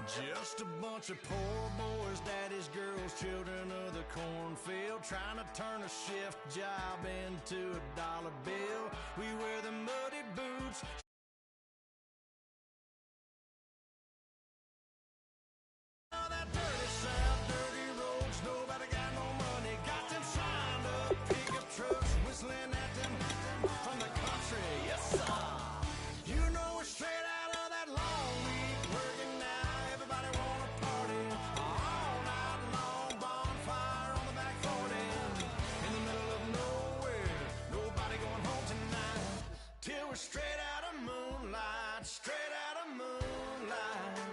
Just a bunch of poor boys, daddy's girls, children of the cornfield, trying to turn a shift job into a dollar bill. We wear the muddy boots. That dirty south, dirty roads, nobody got no money. Got them signed up, pickup trucks, whistling at them from the country. Yes, sir. You know we're straight out of that long week working now. Everybody wanna party all night long. Bonfire on the back 40 in the middle of nowhere. Nobody going home tonight till we're straight out of moonlight. Straight out of moonlight.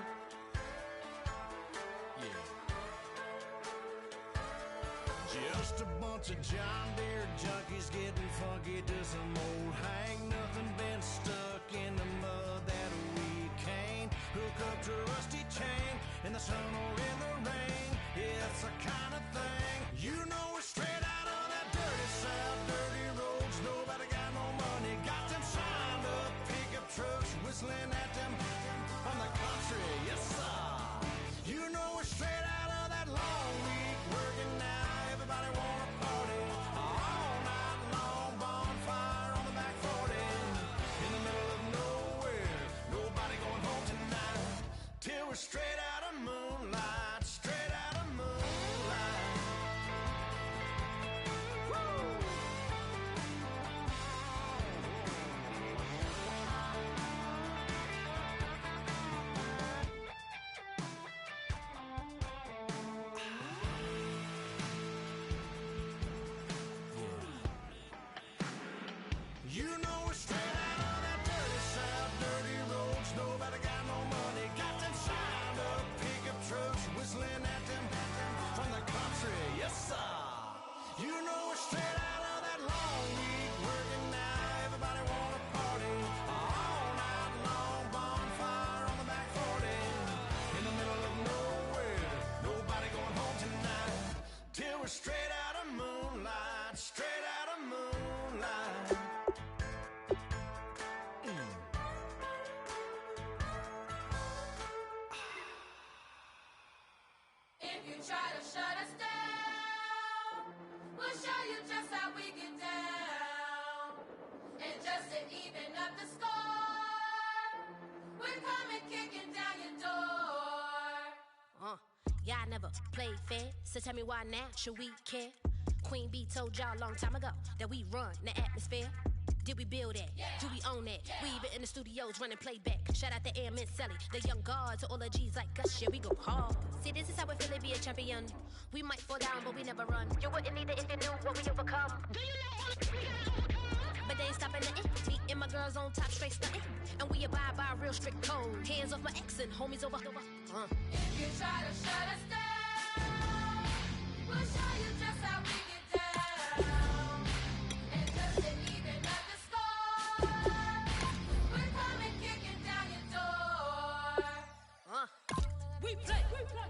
Yeah. Just a bunch of John Deere junkies getting funky to some old hang. Nothing been stuck in the mud that we can't hook up to a rusty chain in the sun or in the rain. It's the kind of thing, you know we're straight out of that dirty south, dirty roads, nobody got no money. Got them signed up, pickup trucks, whistling at them from the country. Yes, sir. You know we're straight out of that long week working now. Everybody wanna party all night long. Bonfire on the back 40 in the middle of nowhere. Nobody going home tonight till we're straight out of moonlight. Straight out of moonlight. Woo! You know we're straight out of that dirty south, dirty roads, nobody got no money. Got them signed up, pickup trucks, whistling at them from the country. Yes, sir. You know we're straight out of that long week working now. Everybody wanna party all night long. Bonfire on the back 40 in the middle of nowhere. Nobody going home tonight till we're straight out of moonlight. Straight out of moonlight. If you try to shut us down, we'll show you just how we get down. And just to even up the score, we're coming kicking down your door. Y'all never played fair, so tell me why now should we care? Queen Bee told y'all a long time ago that we run the atmosphere. Did we build that? Yeah. Do we own that? Yeah. We even in the studios running playback. Shout out to Airman Sally, the young guards, to all the G's like us. Yeah, we go hard. See, this is how it feel to be a champion. We might fall down, but we never run. You wouldn't need it if you knew what we overcome. Do you know all the we gotta overcome? But they ain't stopping nothing. Me and my girls on top, straight stunting. And we abide by a real strict code. Hands off my ex and homies over. If you try to shut us down, we'll show you just how we get down. And just to even up the score, we're coming kicking down your door. We play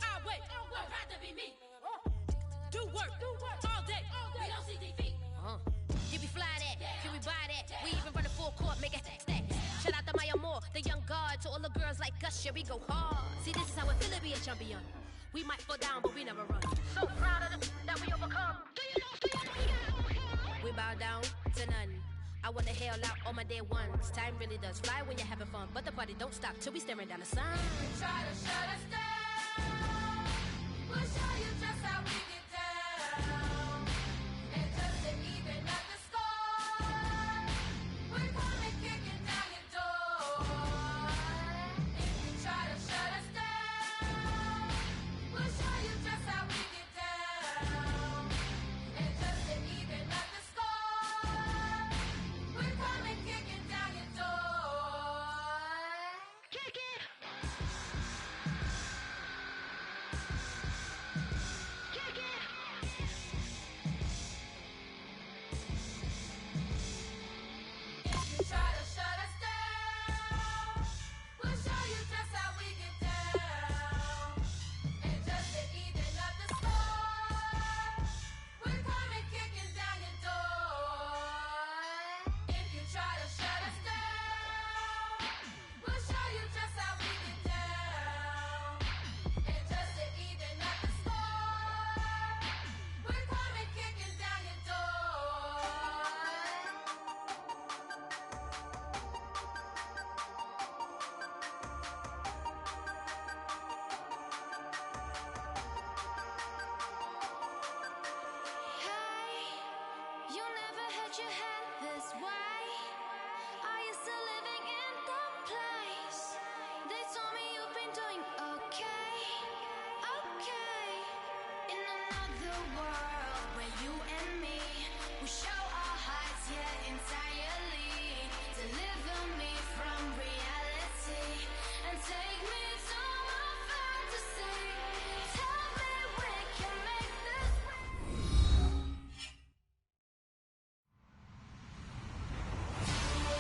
our way. We're proud to be me. Do work all day. We don't see defeat. Did we fly that? Can we buy that? We even run a full court, make a stack. Shout out to Maya Moore, the young guard, to all the girls like us. Yeah, we go hard. See, this is how it feel to be a champion. We might fall down, but we never run. So proud of them that we overcome. Do you know we gotta overcome? We bow down to none. I wanna hail out all my day ones. Time really does fly when you're having fun, but the party don't stop till we staring down the sun. You try to shut us down, we'll show you just how we get down. And just to even up the score, we're coming kicking down your door. If you try to shut us down, we'll show you just how we get down. And just to even up the score, we're coming kicking down your door. Kick it! world where you and me will show our hearts, yeah, entirely. Deliver me from reality and take me to my fantasy. Tell me we can make this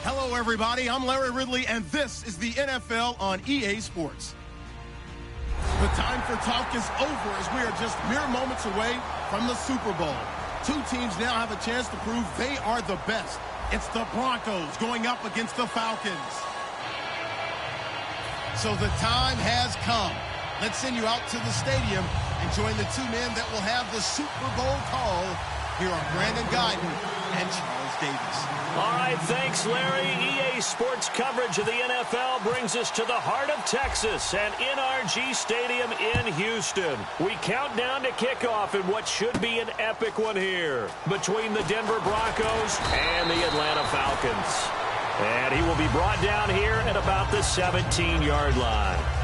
Hello, everybody. I'm Larry Ridley, and this is the NFL on EA Sports. The time for talk is over as we are just mere moments away from the Super Bowl. Two teams now have a chance to prove they are the best. It's the Broncos going up against the Falcons. So the time has come. Let's send you out to the stadium and join the two men that will have the Super Bowl call. Here are Brandon Guyton and Charles Davis. All right, thanks, Larry. EA Sports coverage of the NFL brings us to the heart of Texas and NRG Stadium in Houston. We count down to kickoff in what should be an epic one here between the Denver Broncos and the Atlanta Falcons. And he will be brought down here at about the 17-yard line.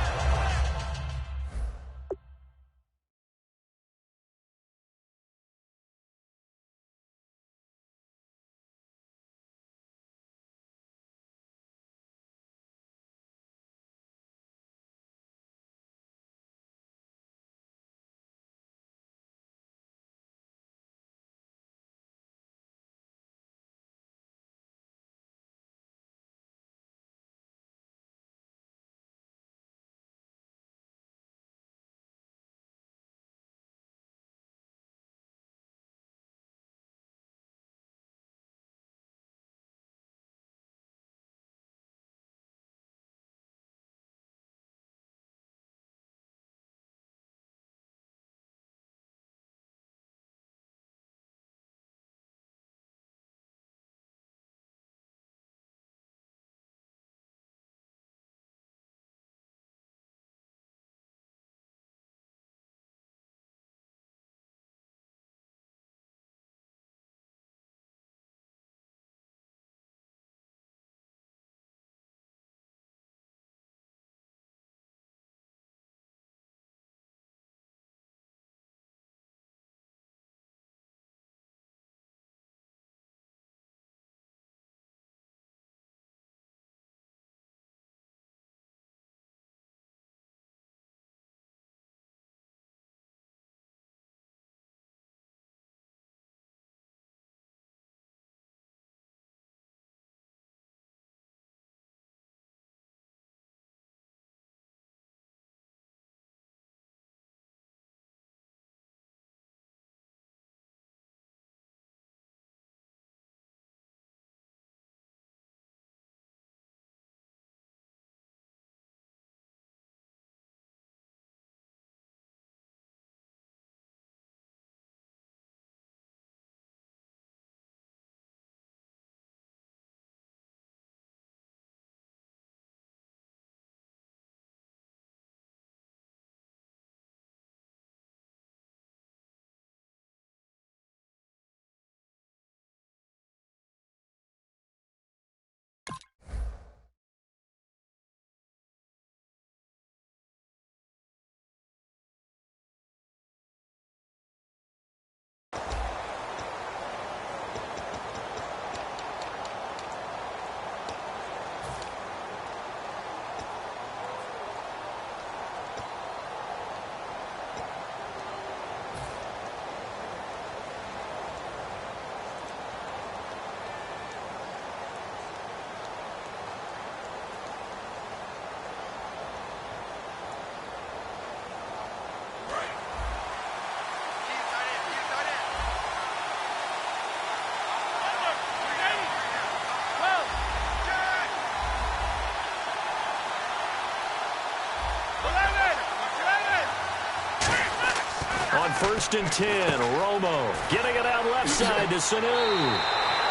On 1st and 10, Romo getting it out left side to Sanu.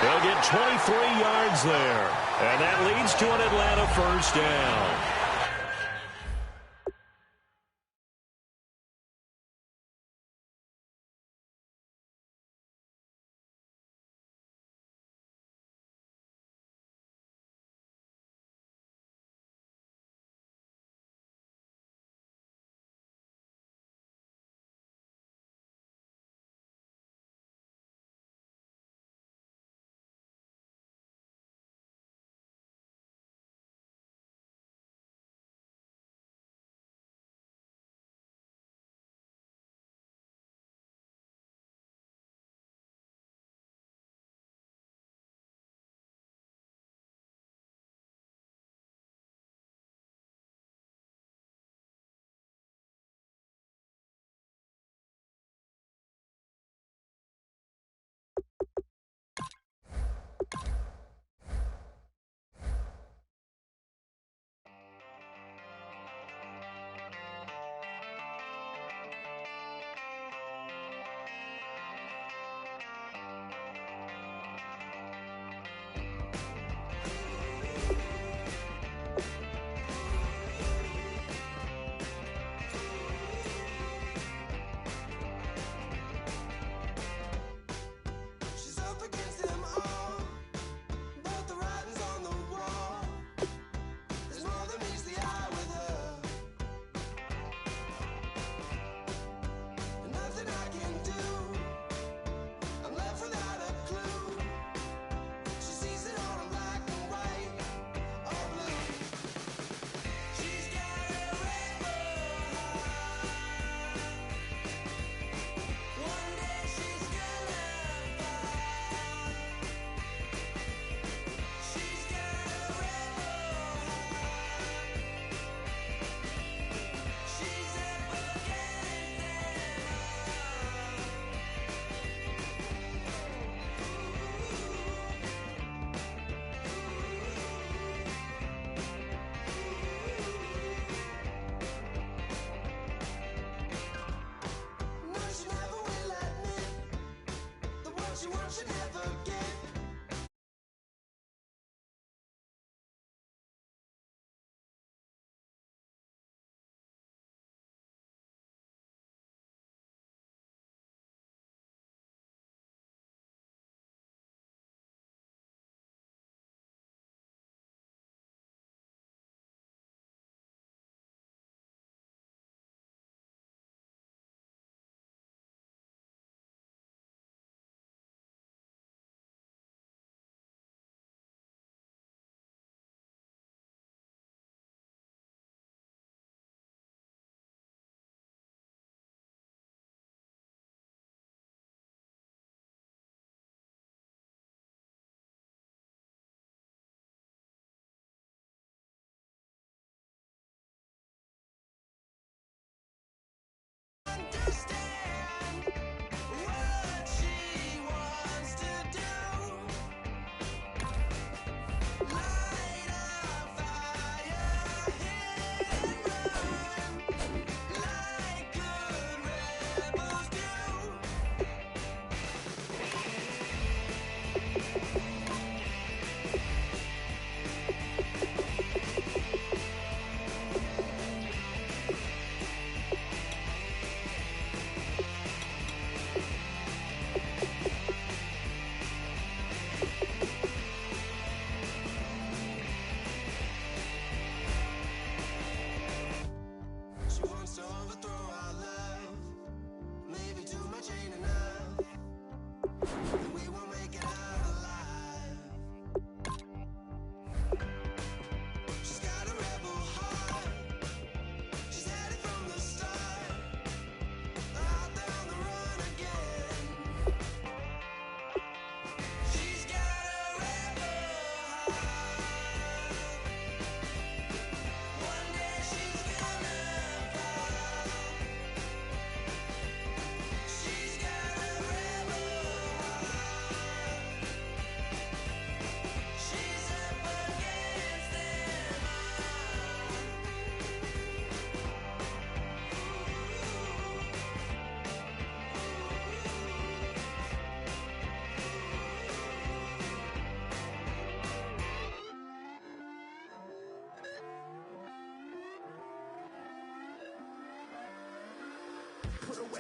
He'll get 23 yards there. And that leads to an Atlanta first down.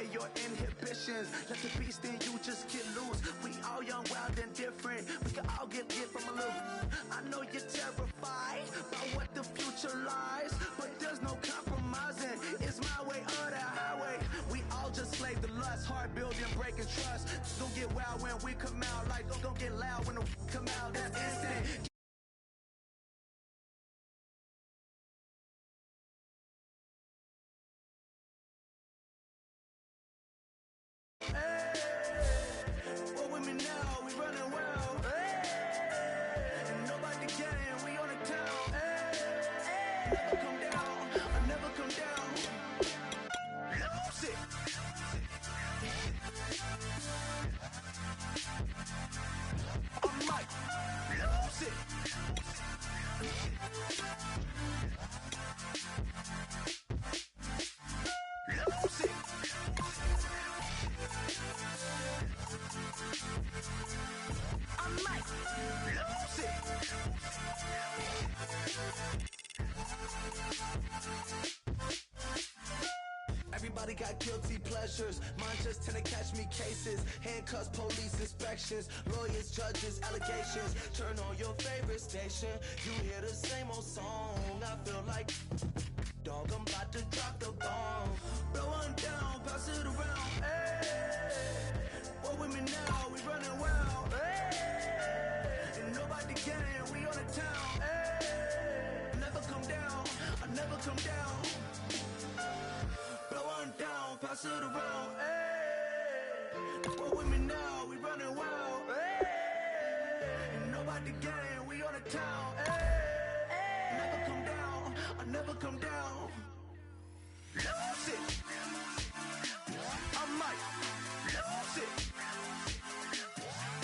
away your inhibitions. Let the beast in you just get loose. We all young, wild, and different. We can all get from a little. I know you're terrified by what the future lies, but there's no compromising. It's my way or the highway. We all just slave the lust, heart building, breaking trust. Don't get wild when we come out, like don't get loud when the come out. That's instant. What with me now? We running wild. And nobody can. We on the town. Never come down. I never come down. Lose it. I might lose it. Lose it. I might lose it. Everybody got guilty pleasures. Mine just tend to catch me cases. Handcuffs, police inspections, lawyers, judges, allegations. Turn on your favorite station. You hear the same old song. I feel like dog, I'm about to drop the bomb. Blow one down, pass it around. Hey, what with me now? We running wild. Hey, and nobody can. We on the town. Hey, never come down. I never come down. Blow one down, pass it around. Hey, what with me now? We running wild. Hey, and nobody can. We on the town. Hey, never come down. I never come down. Lose it. I might lose it.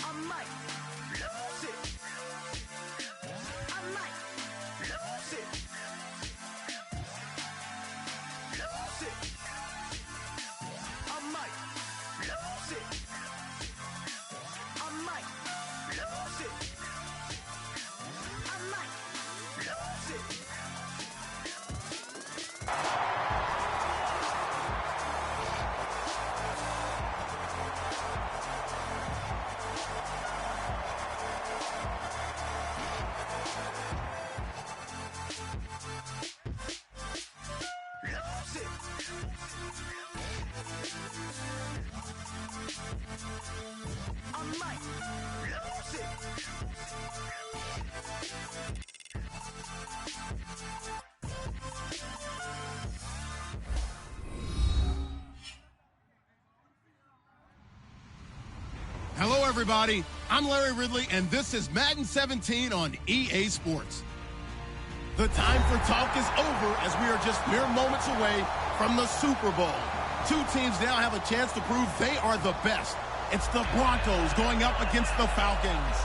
I might lose it. I might lose it. Lose it. I might lose it. I might lose it. I might lose it. Lose it. I might lose it. Hello, everybody. I'm Larry Ridley, and this is Madden 17 on EA Sports. The time for talk is over as we are just mere moments away from the Super Bowl. Two teams now have a chance to prove they are the best. It's the Broncos going up against the Falcons.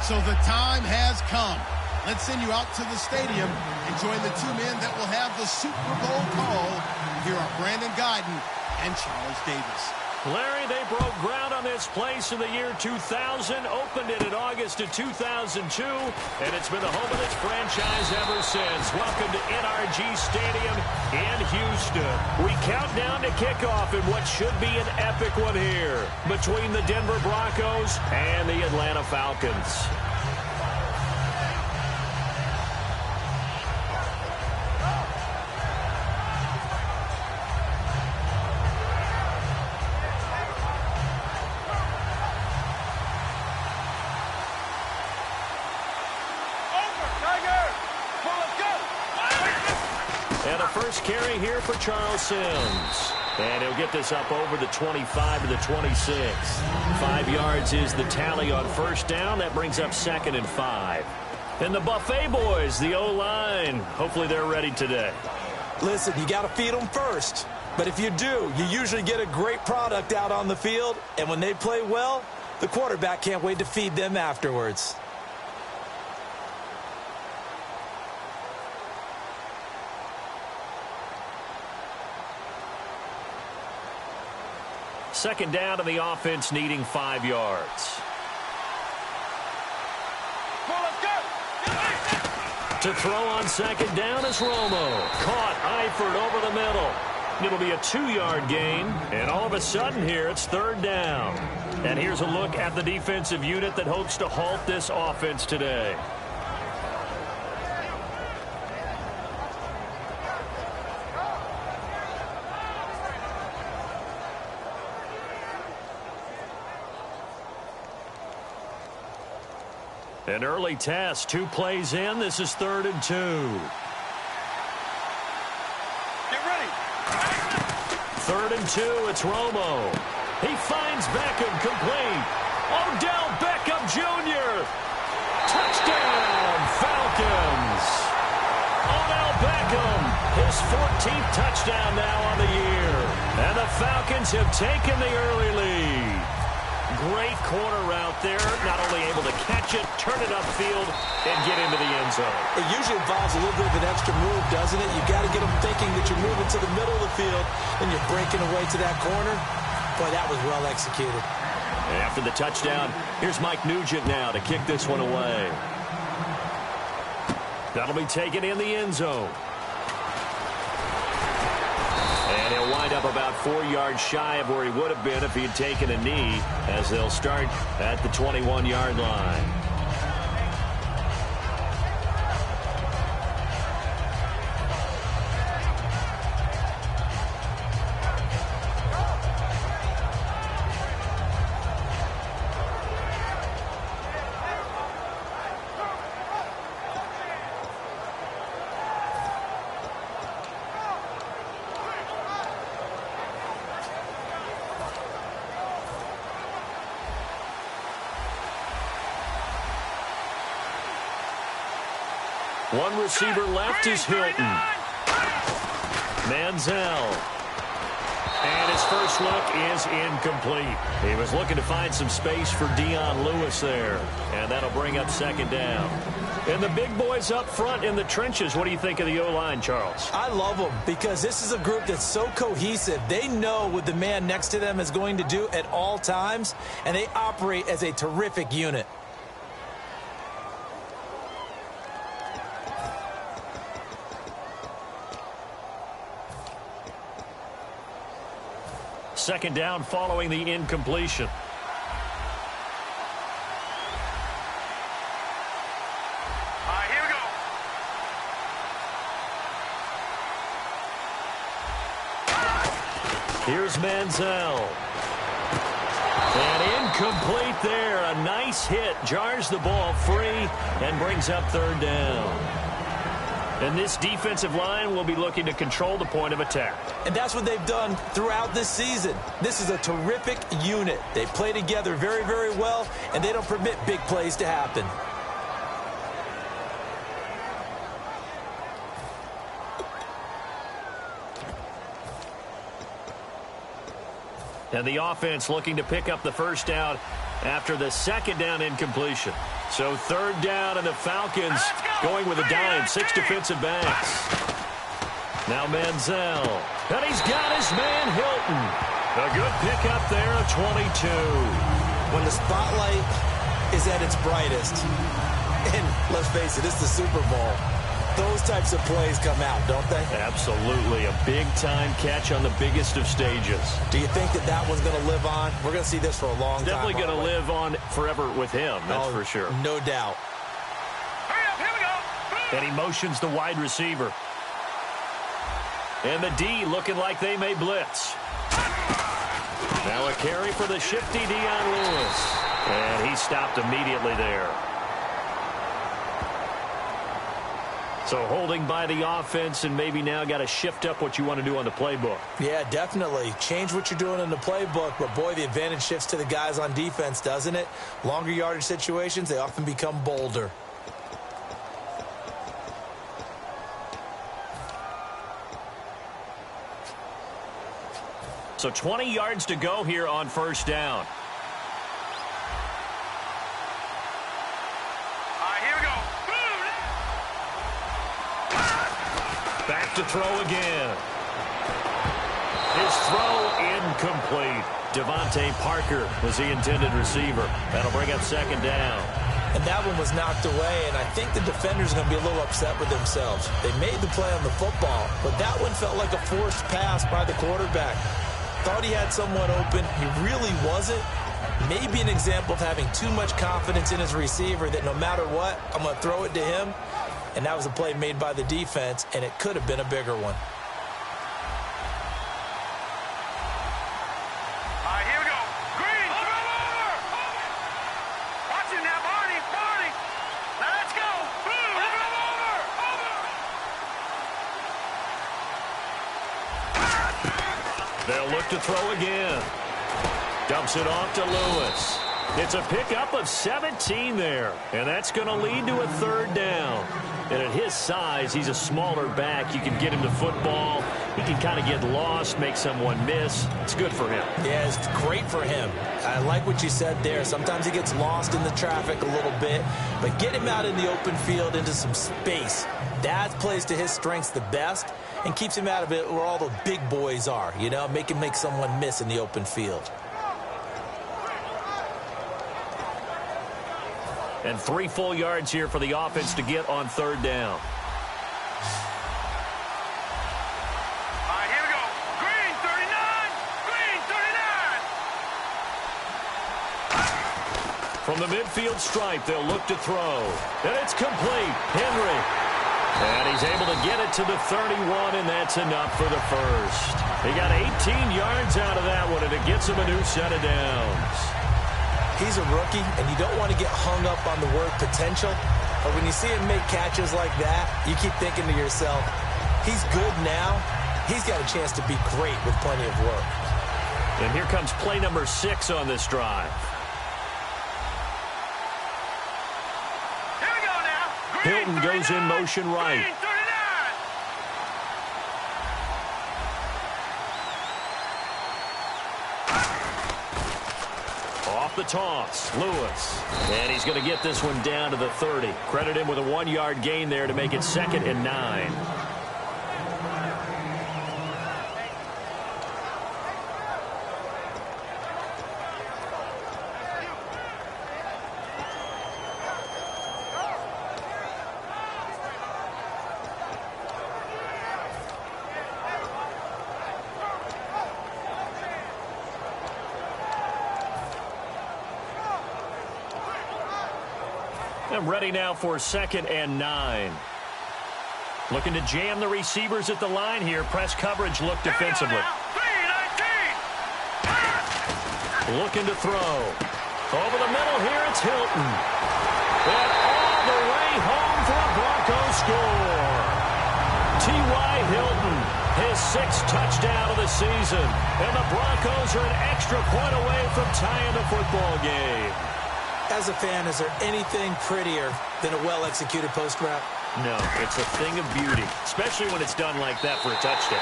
So the time has come. Let's send you out to the stadium and join the two men that will have the Super Bowl call. Here are Brandon Guyton and Charles Davis. Larry, they broke ground on this place in the year 2000, opened it in August of 2002, and it's been the home of this franchise ever since. Welcome to NRG Stadium in Houston. We count down to kickoff in what should be an epic one here between the Denver Broncos and the Atlanta Falcons. And a first carry here for Charles Sims. And he'll get this up over the 25 to the 26. 5 yards is the tally on first down. That brings up 2nd and 5. And the Buffet boys, the O-line, hopefully they're ready today. Listen, you got to feed them first. But if you do, you usually get a great product out on the field. And when they play well, the quarterback can't wait to feed them afterwards. Second down to the offense needing 5 yards. To throw on second down is Romo. Caught Eifert over the middle. It'll be a 2-yard gain, and all of a sudden here, it's third down. And here's a look at the defensive unit that hopes to halt this offense today. An early test, 2 plays in. This is 3rd and 2. Get ready. 3rd and 2, it's Romo. He finds Beckham complete. Odell Beckham Jr. Touchdown, Falcons. Odell Beckham, his 14th touchdown now on the year. And the Falcons have taken the early lead. Great corner route there. Not only able to catch it, turn it upfield, and get into the end zone. It usually involves a little bit of an extra move, doesn't it? You've got to get them thinking that you're moving to the middle of the field and you're breaking away to that corner. Boy, that was well executed. And after the touchdown, here's Mike Nugent now to kick this one away. That'll be taken in the end zone. And he'll wind up about 4 yards shy of where he would have been if he had taken a knee, as they'll start at the 21-yard line. One receiver left is Hilton. Manziel. And his first look is incomplete. He was looking to find some space for Dion Lewis there. And that'll bring up 2nd down. And the big boys up front in the trenches. What do you think of the O-line, Charles? I love them because this is a group that's so cohesive. They know what the man next to them is going to do at all times, and they operate as a terrific unit. Second down following the incompletion. Here we go. Here's Manziel. And incomplete there. A nice hit. Jars the ball free and brings up 3rd down. And this defensive line will be looking to control the point of attack. And that's what they've done throughout this season. This is a terrific unit. They play together very, very well, and they don't permit big plays to happen. And the offense looking to pick up the first down after the 2nd down incompletion. So 3rd down, and the Falcons going with a dime. 6 defensive backs. Now Manziel. And he's got his man Hilton. A good pickup there, a 22. When the spotlight is at its brightest, and let's face it, it's the Super Bowl, those types of plays come out, don't they? Absolutely. A big-time catch on the biggest of stages. Do you think that that one's going to live on? We're going to see this for a long time. Definitely going to live on forever with him, that's for sure. No doubt. Hurry up, here we go. And he motions the wide receiver. And the D looking like they may blitz. Now a carry for the shifty Dion Lewis. And he stopped immediately there. So holding by the offense, and maybe now got to shift up what you want to do on the playbook. Yeah, definitely. Change what you're doing in the playbook, but boy, the advantage shifts to the guys on defense, doesn't it? Longer yardage situations, they often become bolder. So 20 yards to go here on 1st down. Here we go. Back to throw again. His throw incomplete. Devontae Parker was the intended receiver. That'll bring up 2nd down. And that one was knocked away, and I think the defenders are going to be a little upset with themselves. They made the play on the football, but that one felt like a forced pass by the quarterback. Thought he had someone open. He really wasn't. Maybe an example of having too much confidence in his receiver that no matter what, I'm going to throw it to him. And that was a play made by the defense, and it could have been a bigger one. All right, here we go. Green, over. Watch it now, Barney. Now let's go. Over. They'll look to throw again. Dumps it off to Lewis. It's a pickup of 17 there, and that's going to lead to a third down. And at his size, he's a smaller back. You can get him to football. He can kind of get lost, make someone miss. It's good for him. Yeah, it's great for him. I like what you said there. Sometimes he gets lost in the traffic a little bit, but get him out in the open field into some space. That plays to his strengths the best and keeps him out of it where all the big boys are, you know, make someone miss in the open field. And 3 full yards here for the offense to get on third down. All right, here we go. Green, 39. From the midfield stripe, they'll look to throw. And it's complete. Henry. And he's able to get it to the 31, and that's enough for the first. He got 18 yards out of that one, and it gets him a new set of downs. He's a rookie, and you don't want to get hung up on the word potential. But when you see him make catches like that, you keep thinking to yourself, he's good now. He's got a chance to be great with plenty of work. And here comes play number 6 on this drive. Here we go now. Green, Hilton goes in motion right. Green, 39. Off the toss, Lewis. And he's going to get this one down to the 30. Credit him with a 1-yard gain there to make it 2nd and 9. And ready now for 2nd and 9. Looking to jam the receivers at the line here. Press coverage look defensively. Looking to throw. Over the middle here, it's Hilton. And all the way home for a Broncos score. T.Y. Hilton, his 6th touchdown of the season. And the Broncos are an extra point away from tying the football game. As a fan, is there anything prettier than a well-executed post route? No, it's a thing of beauty, especially when it's done like that for a touchdown.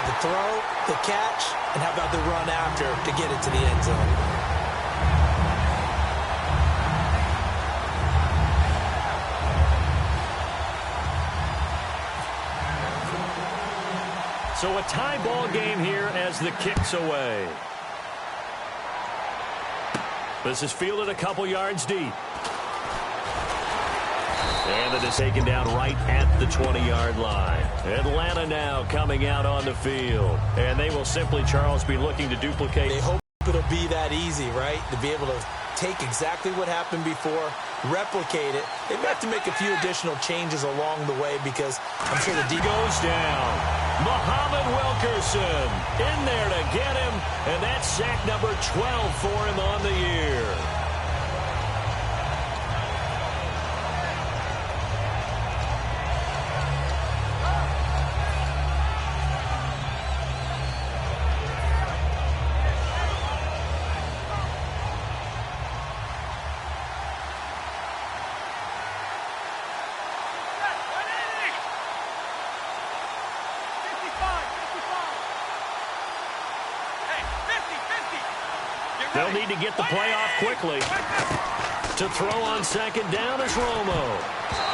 The throw, the catch, and how about the run after to get it to the end zone? So a tie ball game here as the kick's away. This is fielded a couple yards deep. And it is taken down right at the 20-yard line. Atlanta now coming out on the field. And they will simply, Charles, be looking to duplicate. They hope it'll be that easy, right? To be able to take exactly what happened before, replicate it. They may have to make a few additional changes along the way because I'm sure the D goes down. Muhammad Wilkerson in there to get him, and that's sack number 12 for him on the year. They'll need to get the play off quickly. To throw on 2nd down is Romo.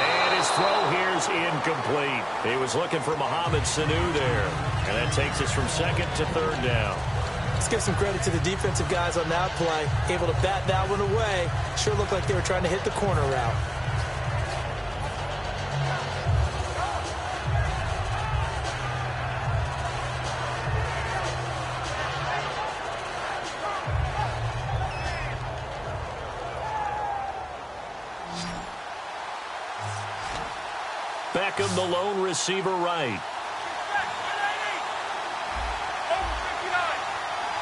And his throw here's incomplete. He was looking for Mohamed Sanu there. And that takes us from 2nd to 3rd down. Let's give some credit to the defensive guys on that play. Able to bat that one away. Sure looked like they were trying to hit the corner route. Beckham, the lone receiver right.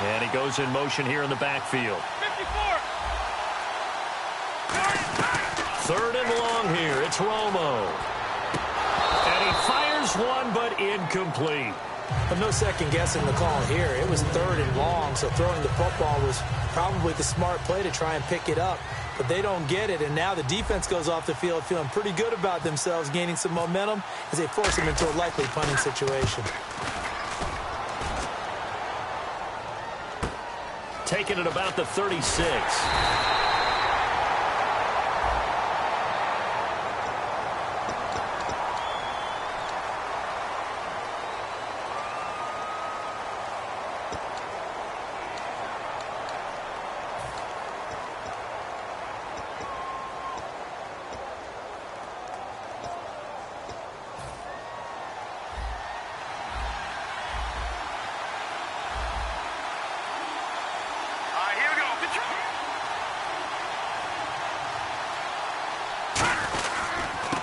And he goes in motion here in the backfield. 3rd and long here. It's Romo. And he fires one, but incomplete. But no second guessing the call here. It was 3rd and long, so throwing the football was probably the smart play to try and pick it up. But they don't get it, and now the defense goes off the field feeling pretty good about themselves, gaining some momentum as they force them into a likely punting situation. Taken at about the 36.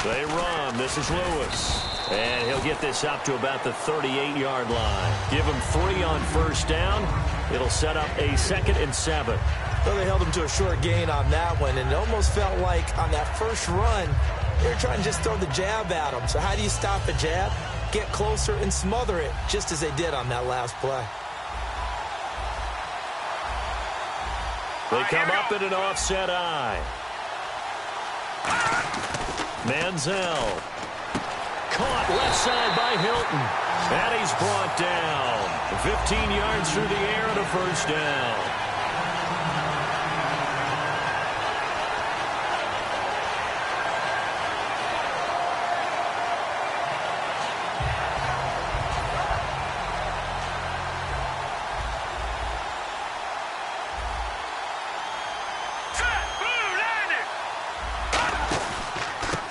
They run. This is Lewis. And he'll get this up to about the 38-yard line. Give him 3 on 1st down. It'll set up a 2nd and 7. Well, they held him to a short gain on that one, and it almost felt like on that first run, they were trying to just throw the jab at him. So how do you stop a jab? Get closer and smother it, just as they did on that last play. They come up in an offset eye. Manziel. Caught left side by Hilton. And he's brought down. 15 yards through the air and a 1st down.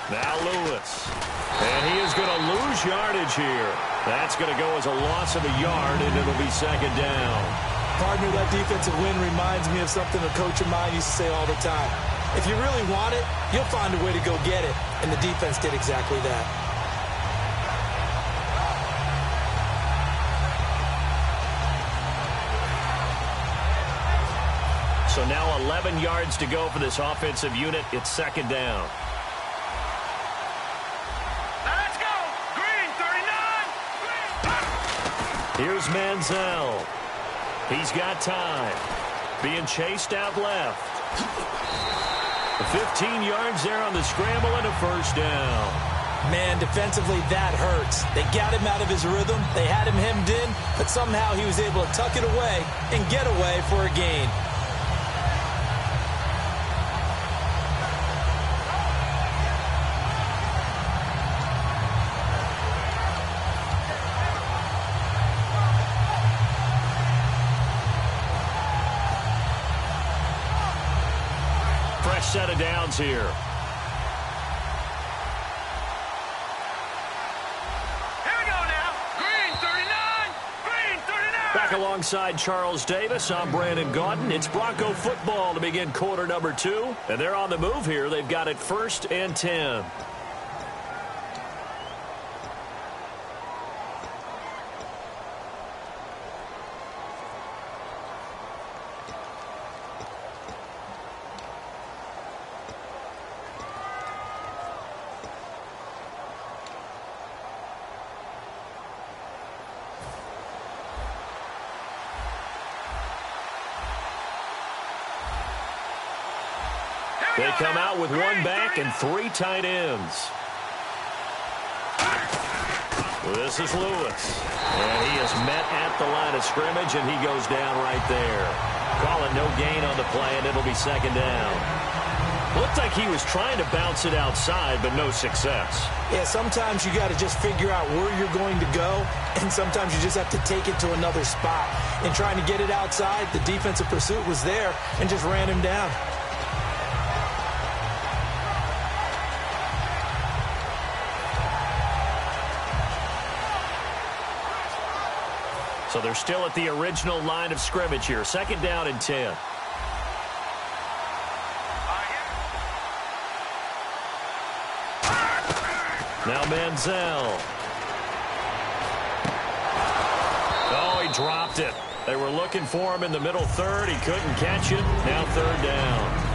Now Lewis. And he is going to lose yardage here. That's going to go as a loss of a yard, and it'll be 2nd down. Partner, that defensive win reminds me of something a coach of mine used to say all the time. If you really want it, you'll find a way to go get it. And the defense did exactly that. So now 11 yards to go for this offensive unit. It's 2nd down. Let's go! Green, 39! Here's Manziel. He's got time. Being chased out left. 15 yards there on the scramble and a 1st down. Man, defensively, that hurts. They got him out of his rhythm. They had him hemmed in, but somehow he was able to tuck it away and get away for a gain. Fresh set of downs here. Here we go now. Green, 39! Green, 39! Back alongside Charles Davis, I'm Brandon Gaudin. It's Bronco football to begin quarter number 2. And they're on the move here. They've got it 1st and 10. They come out with 1 back and 3 tight ends. This is Lewis. And he is met at the line of scrimmage, and he goes down right there. Call it no gain on the play, and it'll be 2nd down. Looked like he was trying to bounce it outside, but no success. Yeah, sometimes you got to just figure out where you're going to go, and sometimes you just have to take it to another spot. And trying to get it outside, the defensive pursuit was there and just ran him down. So they're still at the original line of scrimmage here. 2nd down and 10. Now Manziel. Oh, he dropped it. They were looking for him in the middle third. He couldn't catch it. Now 3rd down.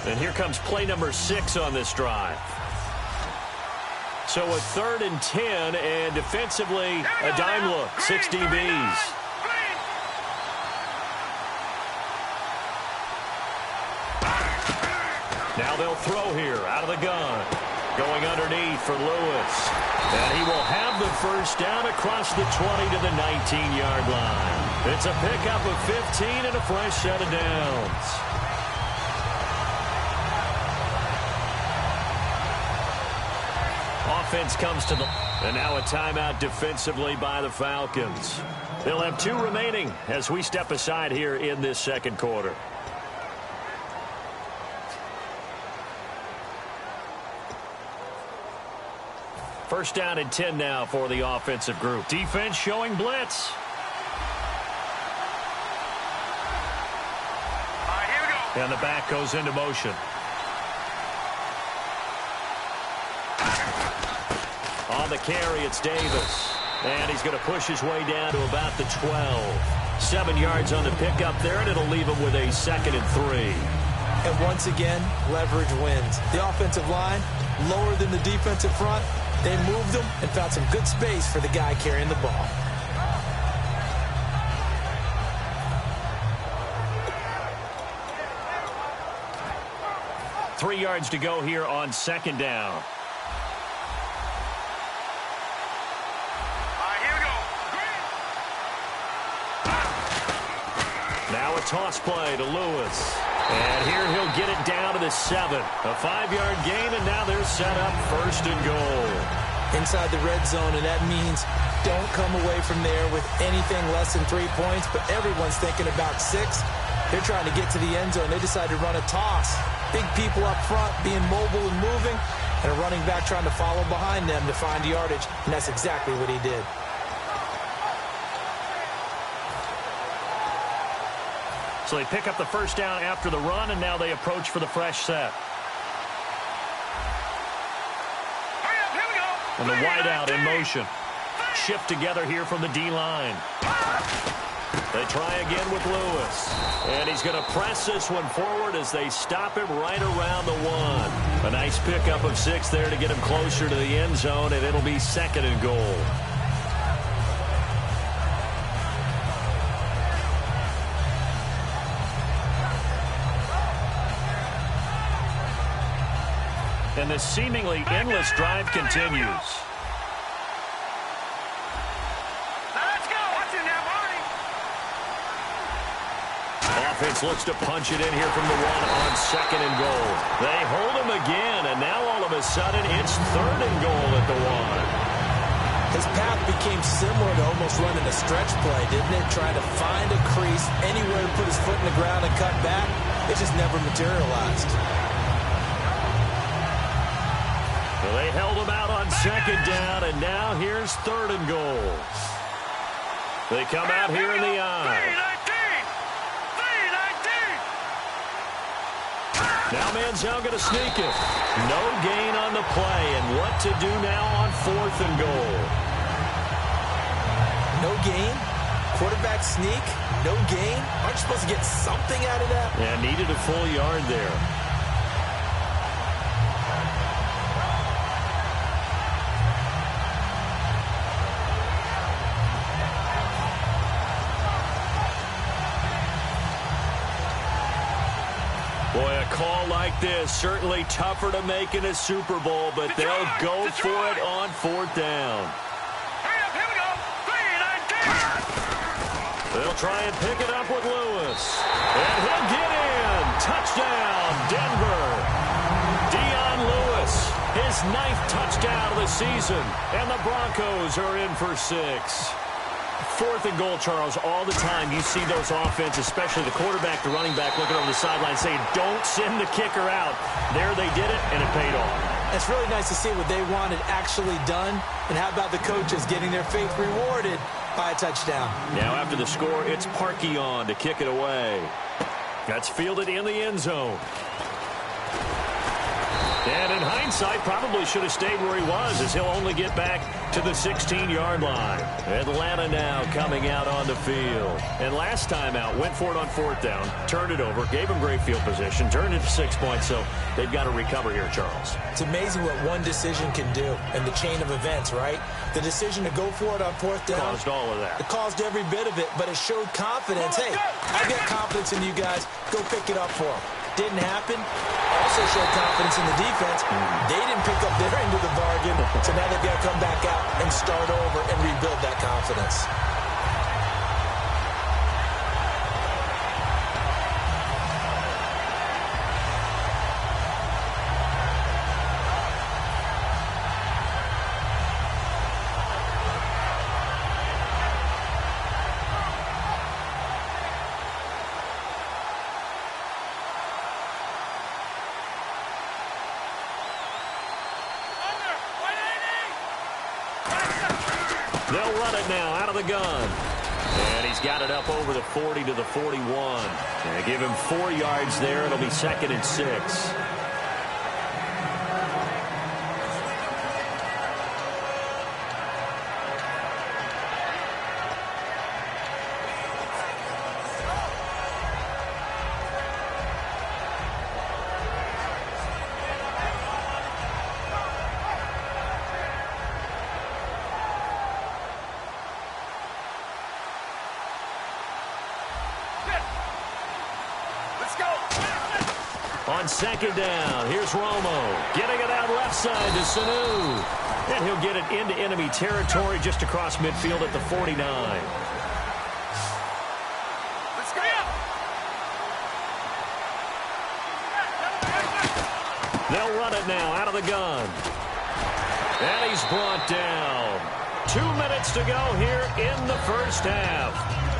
And here comes play number 6 on this drive. So a 3rd and 10, and defensively, a dime look, 6 DBs. Now they'll throw here, out of the gun. Going underneath for Lewis. And he will have the first down across the 20 to the 19-yard line. It's a pickup of 15 and a fresh set of downs. Offense comes to the... And now a timeout defensively by the Falcons. They'll have 2 remaining as we step aside here in this 2nd quarter. First down and 10 now for the offensive group. Defense showing blitz. All right, here we go. And the back goes into motion. On the carry, it's Davis. And he's going to push his way down to about the 12. 7 yards on the pickup there, and it'll leave him with a 2nd and 3. And once again, leverage wins. The offensive line, lower than the defensive front. They moved them and found some good space for the guy carrying the ball. Three yards to go here on 2nd down. Now a toss play to Lewis. And here he'll get it down to the 7. A 5-yard gain, and now they're set up 1st and goal. Inside the red zone, and that means don't come away from there with anything less than 3 points, but everyone's thinking about 6. They're trying to get to the end zone. They decide to run a toss. Big people up front being mobile and moving, and a running back trying to follow behind them to find yardage, and that's exactly what he did. So they pick up the first down after the run, and now they approach for the fresh set. And the wideout in motion. Shift together here from the D-line. They try again with Lewis. And he's going to press this one forward as they stop him right around the 1. A nice pickup of 6 there to get him closer to the end zone, and it'll be 2nd and goal. And this seemingly endless drive continues. Let's go. Watch it now, Marty. Offense looks to punch it in here from the 1 on 2nd and goal. They hold him again, and now all of a sudden it's 3rd and goal at the 1. His path became similar to almost running a stretch play, didn't it? Trying to find a crease, anywhere to put his foot in the ground and cut back. It just never materialized. Well, they held him out on 2nd down, and now here's 3rd and goal. They come out here in the eye. 3-19. Now Manziel going to sneak it. No gain on the play, and what to do now on 4th and goal. No gain? Quarterback sneak? No gain? Aren't you supposed to get something out of that? Yeah, needed a full yard there. Boy, Boy, a call like this, certainly tougher to make in a Super Bowl, but they'll go for it on 4th down. Hurry up, here we go. 3 and 19. They'll try and pick it up with Lewis. And he'll get in. Touchdown, Denver. Dion Lewis, his 9th touchdown of the season. And the Broncos are in for 6. 4th and goal, Charles, all the time you see those offenses, especially the quarterback, the running back, looking over the sideline saying, don't send the kicker out. There they did it, and it paid off. It's really nice to see what they wanted actually done. And how about the coaches getting their faith rewarded by a touchdown? Now after the score, it's Parkey on to kick it away. That's fielded in the end zone. And in hindsight, probably should have stayed where he was, as he'll only get back to the 16-yard line. Atlanta now coming out on the field. And last time out, went for it on 4th down, turned it over, gave him great field position, turned it to 6 points, so they've got to recover here, Charles. It's amazing what one decision can do in the chain of events, right? The decision to go for it on 4th down. Caused all of that. It caused every bit of it, but it showed confidence. Hey, I got confidence in you guys. Go pick it up for them. Didn't happen. Also showed confidence in the defense. They didn't pick up their end of the bargain, so now they've got to come back out and start over and rebuild that confidence. They'll run it now out of the gun. And he's got it up over the 40 to the 41. And give him 4 yards there. It'll be 2nd and 6. On 2nd down, here's Romo. Getting it out left side to Sanu. And he'll get it into enemy territory just across midfield at the 49. Let's go. They'll run it now out of the gun. And he's brought down. 2 minutes to go here in the first half.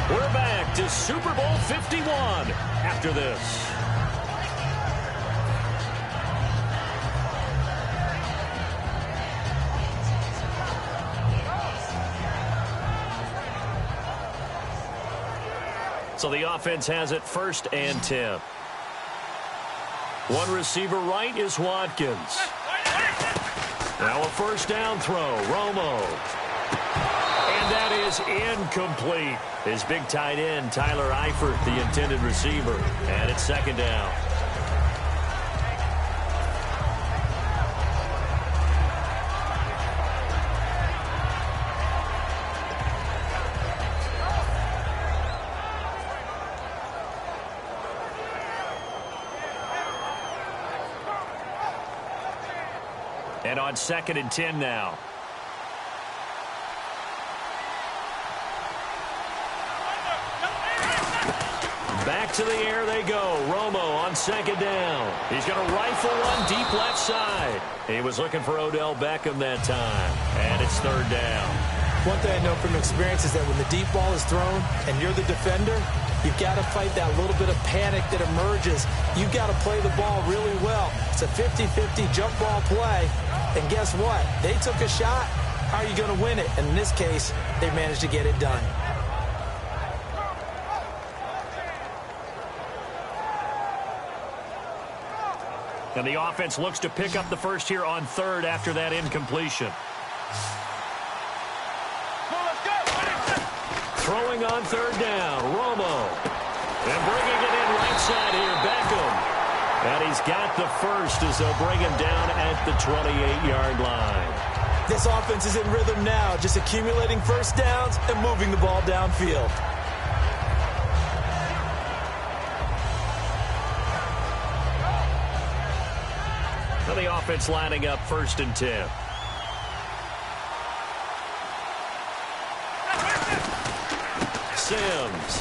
We're back to Super Bowl 51 after this. So the offense has it 1st and 10. One receiver right is Watkins. Now a 1st down throw, Romo. And that is incomplete. His big tight end, Tyler Eifert, the intended receiver. And it's 2nd down. And on 2nd and 10 now. Back to the air they go. Romo on 2nd down. He's going to rifle one deep left side. He was looking for Odell Beckham that time. And it's 3rd down. One thing I know from experience is that when the deep ball is thrown and you're the defender, you've got to fight that little bit of panic that emerges. You've got to play the ball really well. It's a 50-50 jump ball play. And guess what? They took a shot. How are you going to win it? And in this case, they managed to get it done. And the offense looks to pick up the first here on 3rd after that incompletion. Throwing on 3rd down, Romo. And bringing it in right side here, Beckham. And he's got the first as they'll bring him down at the 28-yard line. This offense is in rhythm now, just accumulating 1st downs and moving the ball downfield. So the offense lining up 1st and 10. Sims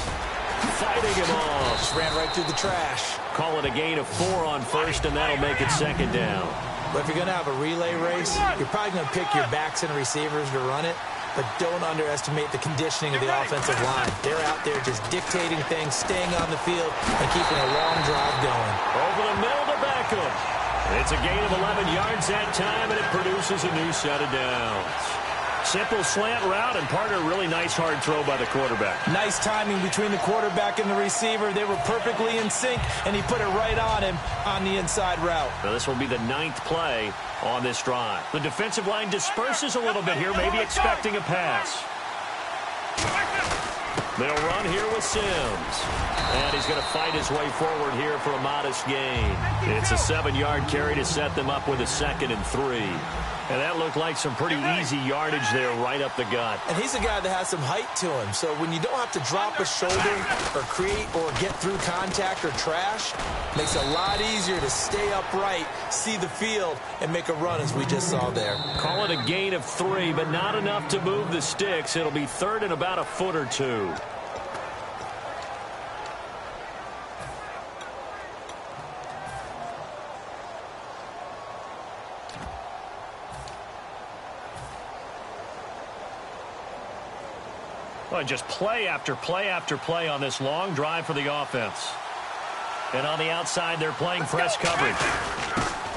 fighting him off. Just ran right through the trash. Call it a gain of 4 on 1st, and that'll make it 2nd down. But if you're going to have a relay race, you're probably going to pick your backs and receivers to run it, but don't underestimate the conditioning of the offensive line. They're out there just dictating things, staying on the field, and keeping a long drive going. Over the middle to Beckham. It's a gain of 11 yards that time, and it produces a new set of downs. Simple slant route, and part of a really nice hard throw by the quarterback. Nice timing between the quarterback and the receiver. They were perfectly in sync, and he put it right on him on the inside route. Now this will be the 9th play on this drive. The defensive line disperses a little bit here, maybe expecting a pass. They'll run here with Sims. And he's going to fight his way forward here for a modest gain. It's a 7-yard carry to set them up with a 2nd and 3. And that looked like some pretty easy yardage there right up the gut. And he's a guy that has some height to him. So when you don't have to drop a shoulder or create or get through contact or trash, makes it a lot easier to stay upright, see the field, and make a run as we just saw there. Call it a gain of 3, but not enough to move the sticks. It'll be 3rd and about a foot or 2. Well, just play after play after play on this long drive for the offense. And on the outside, they're playing press coverage.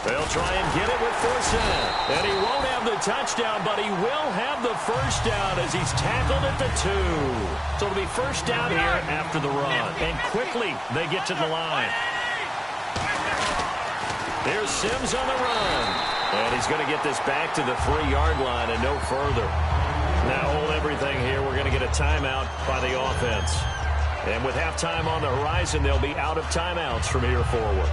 They'll try and get it with Forsett. And he won't have the touchdown, but he will have the 1st down as he's tackled at the 2. So it'll be 1st down here after the run. And quickly, they get to the line. There's Sims on the run. And he's going to get this back to the 3-yard line and no further. Now hold everything here. We're going to get a timeout by the offense. And with halftime on the horizon, they'll be out of timeouts from here forward.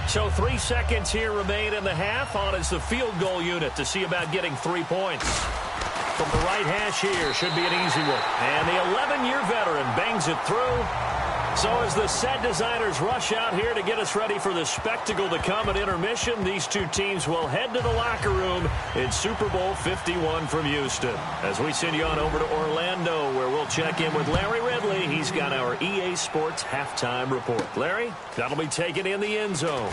So 3 seconds here remain in the half. On is the field goal unit to see about getting 3 points. From the right hash here, should be an easy one. And the 11-year veteran bangs it through. So as the set designers rush out here to get us ready for the spectacle to come at intermission, these two teams will head to the locker room in Super Bowl 51 from Houston. As we send you on over to Orlando, where we'll check in with Larry Ridley. He's got our EA Sports halftime report. Larry, that'll be taken in the end zone.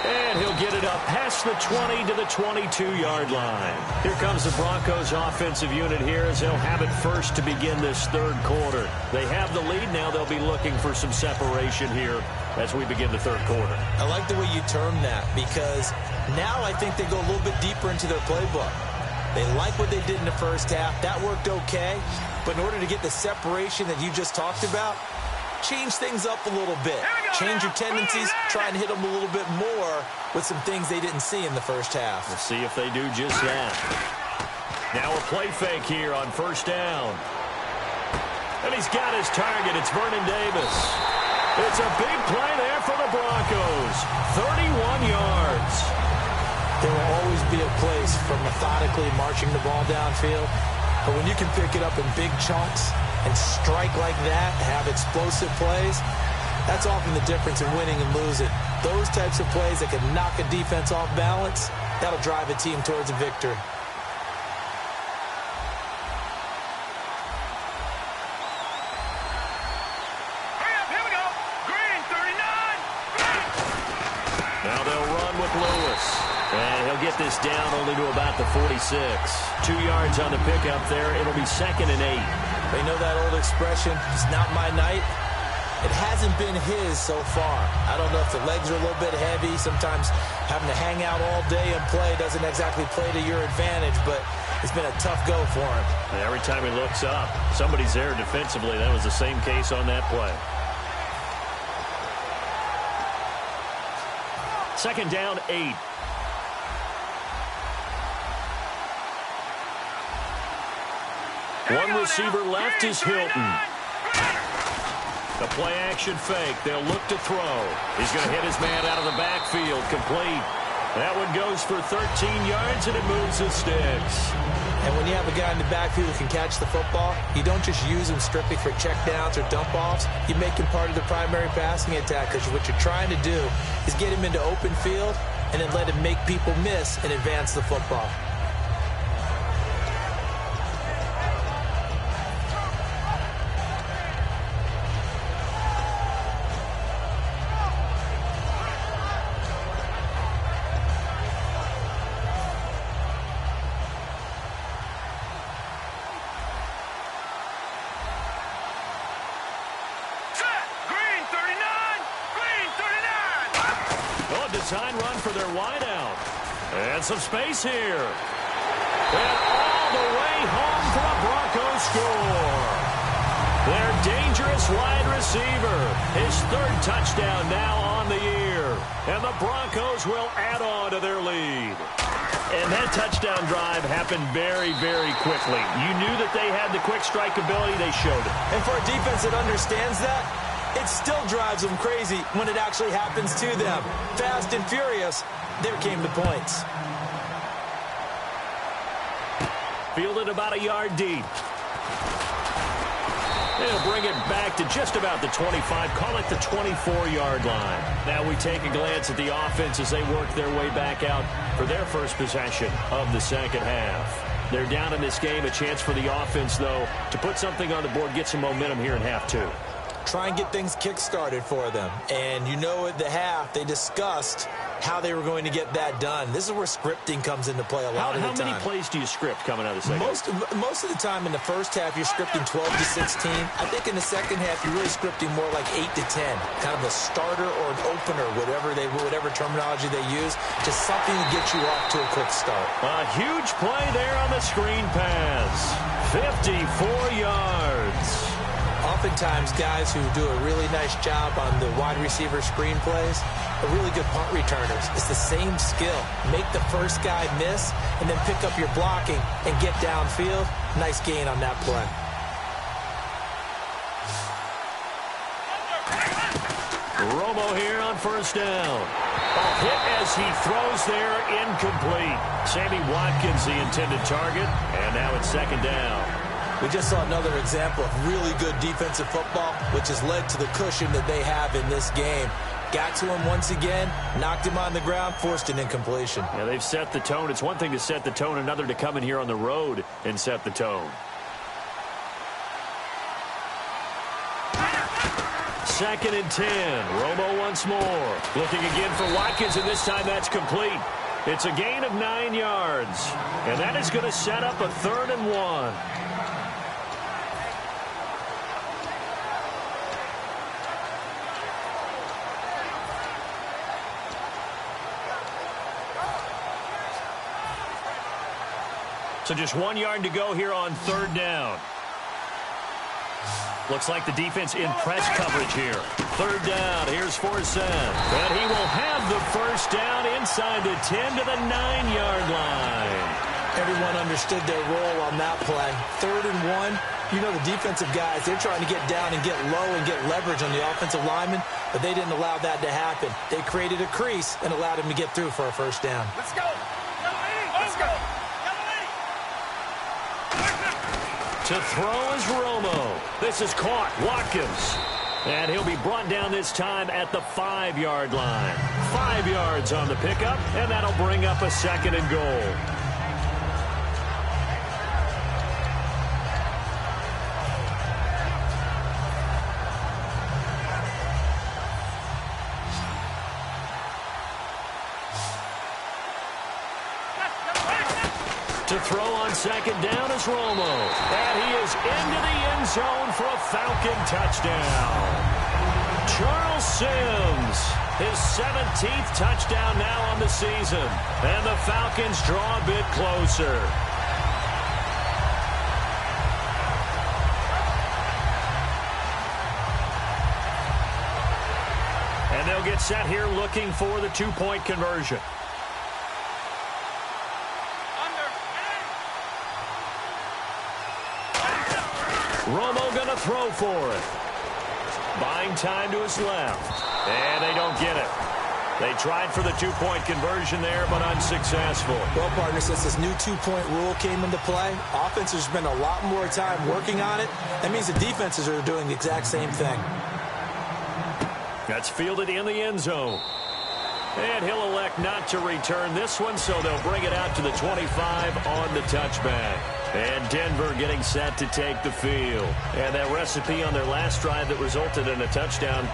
And he'll get it up past the 20 to the 22-yard line. Here comes the Broncos offensive unit here as they'll have it first to begin this 3rd quarter. They have the lead. Now they'll be looking for some separation here as we begin the 3rd quarter. I like the way you term that because now I think they go a little bit deeper into their playbook. They like what they did in the 1st half. That worked okay. But in order to get the separation that you just talked about, change things up a little bit. Change your tendencies, try and hit them a little bit more with some things they didn't see in the 1st half. We'll see if they do just that. Now a play fake here on 1st down. And he's got his target. It's Vernon Davis. It's a big play there for the Broncos. 31 yards. There will always be a place for methodically marching the ball downfield. But when you can pick it up in big chunks and strike like that, have explosive plays, that's often the difference in winning and losing. Those types of plays that can knock a defense off balance, that'll drive a team towards a victory. Here we go. Green, 39. Now they'll run with Lewis. And he'll get this down only to about the 46. 2 yards on the pickup there. It'll be 2nd and 8. They know that old expression, it's not my night. It hasn't been his so far. I don't know if the legs are a little bit heavy. Sometimes having to hang out all day and play doesn't exactly play to your advantage, but it's been a tough go for him. And every time he looks up, somebody's there defensively. That was the same case on that play. 2nd down, 8. One receiver left is Hilton. The play-action fake. They'll look to throw. He's going to hit his man out of the backfield. Complete. That one goes for 13 yards, and it moves the sticks. And when you have a guy in the backfield who can catch the football, you don't just use him strictly for checkdowns or dump-offs. You make him part of the primary passing attack, because what you're trying to do is get him into open field and then let him make people miss and advance the football. Design run for their wideout. And some space here. And all the way home for a Broncos score. Their dangerous wide receiver. His third touchdown now on the year. And the Broncos will add on to their lead. And that touchdown drive happened very, very quickly. You knew that they had the quick strike ability. They showed it. And for a defense that understands that, it still drives them crazy when it actually happens to them. Fast and furious, there came the points. Fielded about a yard deep. They'll bring it back to just about the 25, call it the 24-yard line. Now we take a glance at the offense as they work their way back out for their first possession of the second half. They're down in this game, a chance for the offense, though, to put something on the board, get some momentum here in half two. Try and get things kick-started for them. And you know at the half, they discussed how they were going to get that done. This is where scripting comes into play a lot of the time. How many plays do you script coming out of the second half? Most of the time in the first half, you're scripting 12 to 16. I think in the second half, you're really scripting more like 8 to 10. Kind of a starter or an opener, whatever terminology they use. Just something to get you off to a quick start. A huge play there on the screen pass. 54 yards. Oftentimes, guys who do a really nice job on the wide receiver screen plays are really good punt returners. It's the same skill. Make the first guy miss and then pick up your blocking and get downfield. Nice gain on that play. Romo here on first down. A hit as he throws there, incomplete. Sammy Watkins, the intended target, and now it's second down. We just saw another example of really good defensive football, which has led to the cushion that they have in this game. Got to him once again, knocked him on the ground, forced an incompletion. Yeah, they've set the tone. It's one thing to set the tone, another to come in here on the road and set the tone. Second and 10. Romo once more. Looking again for Watkins, and this time that's complete. It's a gain of 9 yards. And that is going to set up a 3rd and 1. So just 1 yard to go here on 3rd down. Looks like the defense in press coverage here. 3rd down, here's Forsett. And he will have the first down inside the 10 to the 9-yard line. Everyone understood their role on that play. 3rd and 1. You know the defensive guys, they're trying to get down and get low and get leverage on the offensive lineman, but they didn't allow that to happen. They created a crease and allowed him to get through for a first down. Let's go. Let's go. To throw is Romo. This is caught. Watkins. And he'll be brought down this time at the 5-yard line. 5 yards on the pickup, and that'll bring up a 2nd and goal. To throw on 2nd down is Romo. And he is into the end zone for a Falcon touchdown. Charles Sims, his 17th touchdown now on the season. And the Falcons draw a bit closer. And they'll get set here looking for the 2-point conversion. Romo going to throw for it. Buying time to his left. And they don't get it. They tried for the two-point conversion there, but unsuccessful. Well, partner, since this new two-point rule came into play, offenses spend a lot more time working on it. That means the defenses are doing the exact same thing. That's fielded in the end zone. And he'll elect not to return this one, so they'll bring it out to the 25 on the touchback. And Denver getting set to take the field. And that recipe on their last drive that resulted in a touchdown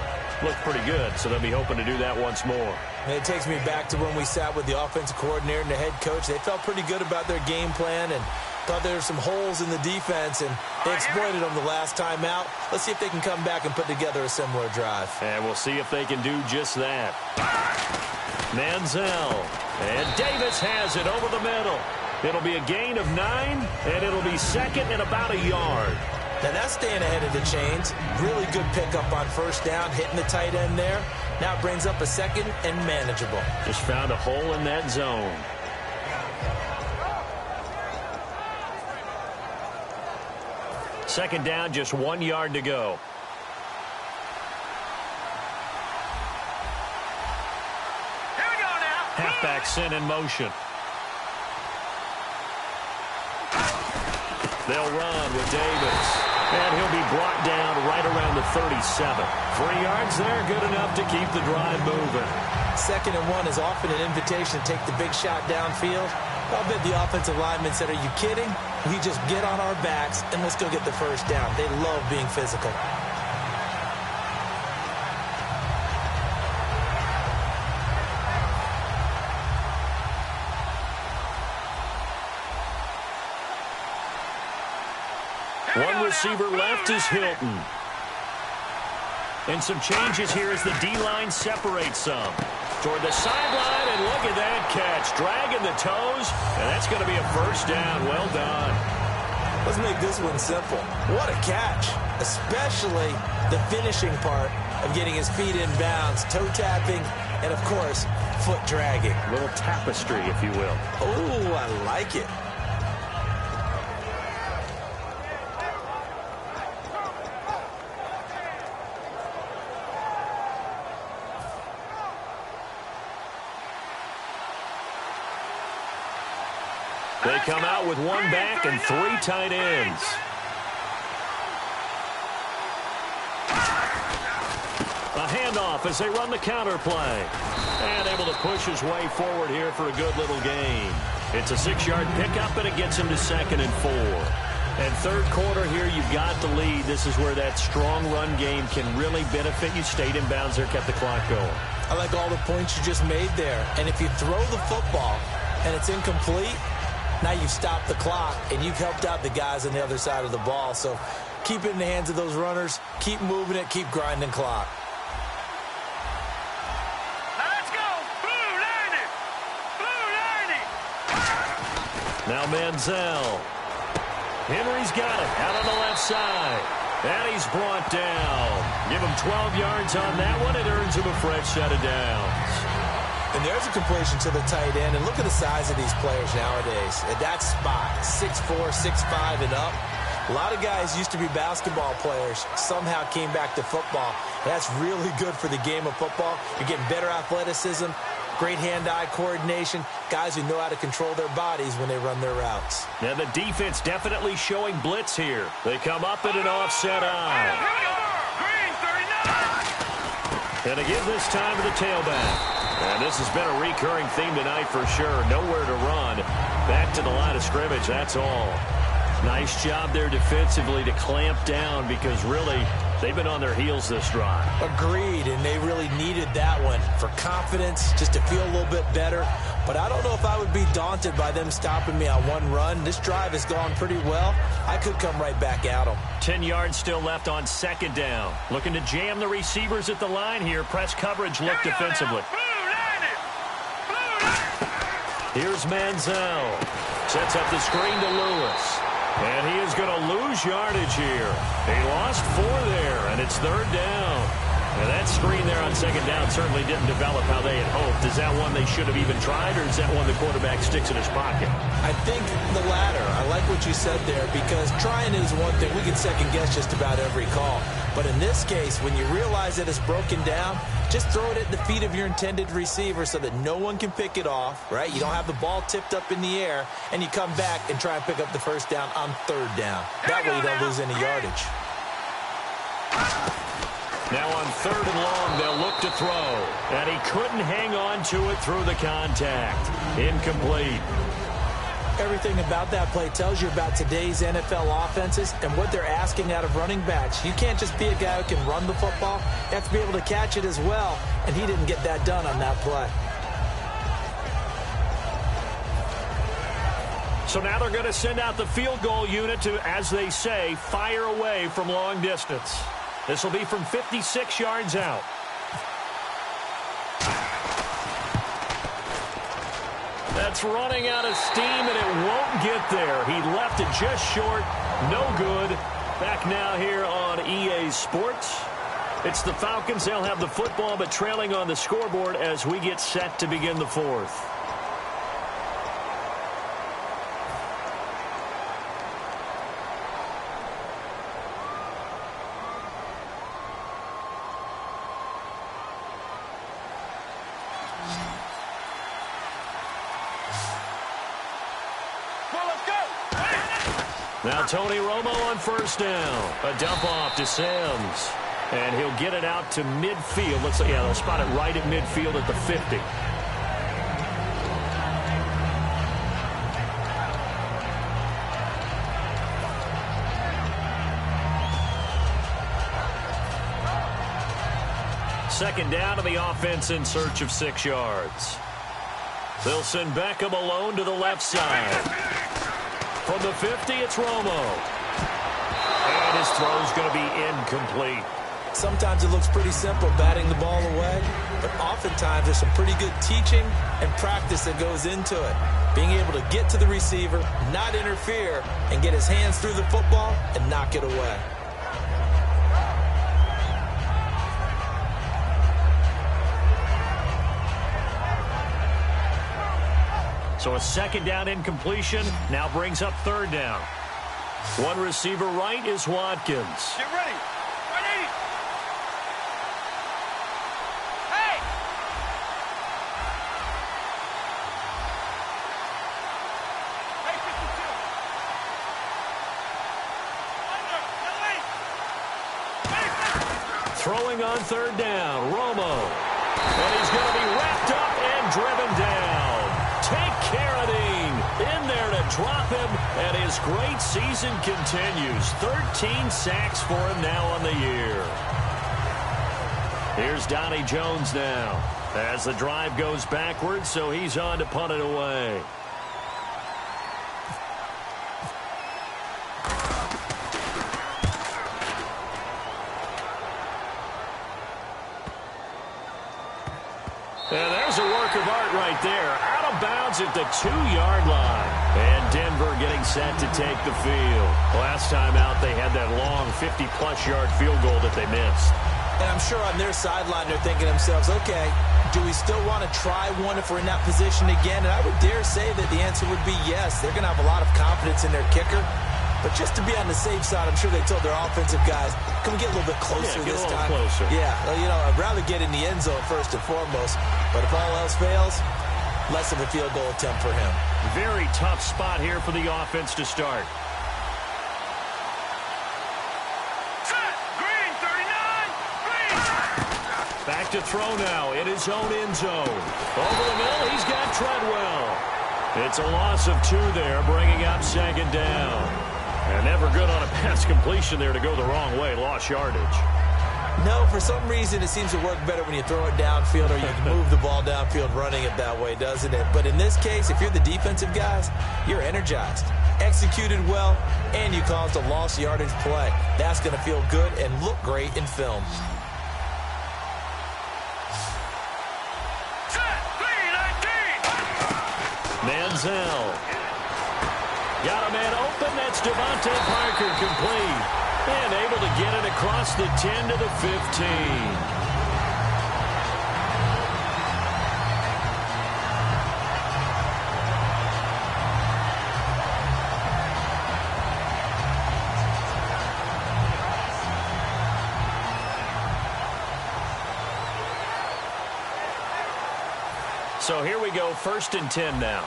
looked pretty good, so they'll be hoping to do that once more. And it takes me back to when we sat with the offensive coordinator and the head coach. They felt pretty good about their game plan and thought there were some holes in the defense, and they exploited them the last time out. Let's see if they can come back and put together a similar drive. And we'll see if they can do just that. Manziel. And Davis has it over the middle. It'll be a gain of 9, and it'll be second and about a yard. Now that's staying ahead of the chains. Really good pickup on first down, hitting the tight end there. Now it brings up a second and manageable. Just found a hole in that zone. Second down, just 1 yard to go. Here we go now. Halfback sent in motion. They'll run with Davis. And he'll be brought down right around the 37. 3 yards there, good enough to keep the drive moving. Second and 1 is often an invitation to take the big shot downfield. I'll bet the offensive lineman said, are you kidding? We just get on our backs and let's go get the first down. They love being physical. One receiver left is Hilton. And some changes here as the D-line separates some. Toward the sideline, and look at that catch. Dragging the toes, and that's going to be a first down. Well done. Let's make this one simple. What a catch, especially the finishing part of getting his feet in bounds, toe tapping, and, of course, foot dragging. A little tapestry, if you will. Oh, I like it. They come out with 1 back and 3 tight ends. A handoff as they run the counter play. And able to push his way forward here for a good little gain. It's a 6-yard pickup, and it gets him to 2nd and 4. And third quarter here, you've got the lead. This is where that strong run game can really benefit you. Stayed in bounds there, kept the clock going. I like all the points you just made there. And if you throw the football and it's incomplete, now you've stopped the clock, and you've helped out the guys on the other side of the ball. So keep it in the hands of those runners. Keep moving it. Keep grinding clock. Now let's go. Blue 90. Blue 90. Now Manziel. Henry's got it out on the left side. And he's brought down. Give him 12 yards on that one. It earns him a fresh set of downs. And there's a completion to the tight end. And look at the size of these players nowadays. At that spot, 6'4", 6'5", and up. A lot of guys used to be basketball players, somehow came back to football. That's really good for the game of football. You're getting better athleticism, great hand-eye coordination, guys who know how to control their bodies when they run their routes. Now the defense definitely showing blitz here. They come up in an offset eye. Green 39. And they give this time to the tailback. And this has been a recurring theme tonight for sure. Nowhere to run. Back to the line of scrimmage, that's all. Nice job there defensively to clamp down because really they've been on their heels this drive. Agreed, and they really needed that one for confidence, just to feel a little bit better. But I don't know if I would be daunted by them stopping me on one run. This drive has gone pretty well. I could come right back at them. 10 yards still left on 2nd down. Looking to jam the receivers at the line here. Press coverage look defensively. Here's Manziel. Sets up the screen to Lewis. And he is going to lose yardage here. He lost 4 there, and it's 3rd down. And that screen there on second down certainly didn't develop how they had hoped. Is that one they should have even tried, or is that one the quarterback sticks in his pocket? I think the latter. I like what you said there, because trying is one thing. We can second-guess just about every call. But in this case, when you realize that it's broken down, just throw it at the feet of your intended receiver so that no one can pick it off, right? You don't have the ball tipped up in the air, and you come back and try and pick up the first down on third down. That way you don't lose any yardage. Now on third and long, they'll look to throw. And he couldn't hang on to it through the contact. Incomplete. Everything about that play tells you about today's NFL offenses and what they're asking out of running backs. You can't just be a guy who can run the football. You have to be able to catch it as well, and he didn't get that done on that play. So now they're going to send out the field goal unit to, as they say, fire away from long distance. This will be from 56 yards out. That's running out of steam, and it won't get there. He left it just short. No good. Back now here on EA Sports. It's the Falcons. They'll have the football, but trailing on the scoreboard as we get set to begin the fourth. Now Tony Romo on first down. A dump off to Sims. And he'll get it out to midfield. Let's see. Yeah, they'll spot it right at midfield at the 50. Second down to the offense in search of 6 yards. They'll send Beckham alone to the left side. From the 50, it's Romo. And his throw's going to be incomplete. Sometimes it looks pretty simple, batting the ball away, but oftentimes there's some pretty good teaching and practice that goes into it. Being able to get to the receiver, not interfere, and get his hands through the football and knock it away. So a second down incompletion now brings up third down. One receiver right is Watkins. Get ready. 180. Hey! Hey, 52. Under. Delete. Throwing on third down, Romo. And he's going to be wrapped up and driven down. Take Carradine in there to drop him, and his great season continues. 13 sacks for him now on the year. Here's Donnie Jones now as the drive goes backwards, so he's on to punt it away. And there's a work of art right there. Out of bounds at the 2-yard line. And Denver getting set to take the field. Last time out, they had that long 50-plus yard field goal that they missed. And I'm sure on their sideline they're thinking to themselves, okay, do we still want to try one if we're in that position again? And I would dare say that the answer would be yes. They're going to have a lot of confidence in their kicker. But just to be on the safe side, I'm sure they told their offensive guys, can we get a little bit closer this time? Closer. Yeah, well, you know, I'd rather get in the end zone first and foremost. But if all else fails, less of a field goal attempt for him. Very tough spot here for the offense to start. Set. Green, 39. Green. Back to throw now in his own end zone. Over the middle, he's got Treadwell. It's a loss of 2 there, bringing up second down. And never good on a pass completion there to go the wrong way. Lost yardage. No, for some reason it seems to work better when you throw it downfield or you can move the ball downfield running it that way, doesn't it? But in this case, if you're the defensive guys, you're energized, executed well, and you caused a lost yardage play. That's going to feel good and look great in film. Manziel. Got a man open. That's Devontae Parker complete. And able to get it across the 10 to the 15. So here we go, 1st and 10 now.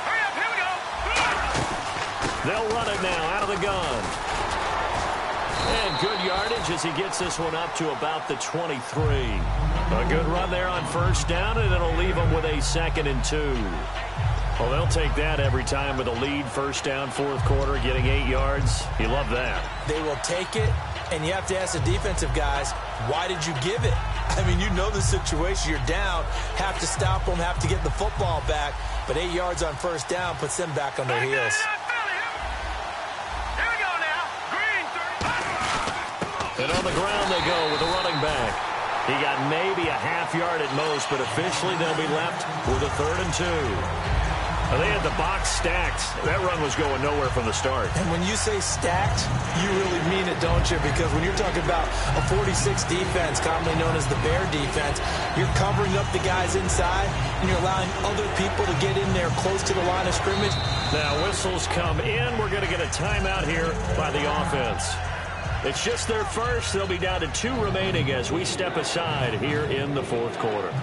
Hurry up, here we go. They'll run it now out of the gun. And good yardage as he gets this one up to about the 23. A good run there on 1st down, and it'll leave them with a 2nd and 2. Well, they'll take that every time with a lead, 1st down, 4th quarter, getting 8 yards. You love that. They will take it, and you have to ask the defensive guys, why did you give it? I mean, you know the situation. You're down, have to stop them, have to get the football back, but 8 yards on 1st down puts them back on their heels. Here we go now. Green 30. And on the ground they go with the running back. He got maybe a half yard at most, but officially they'll be left with a 3rd and 2. They had the box stacked. That run was going nowhere from the start. And when you say stacked, you really mean it, don't you? Because when you're talking about a 46 defense, commonly known as the Bear defense, you're covering up the guys inside, and you're allowing other people to get in there close to the line of scrimmage. Now whistles come in. We're going to get a timeout here by the offense. It's just their first. They'll be down to 2 remaining as we step aside here in the 4th quarter.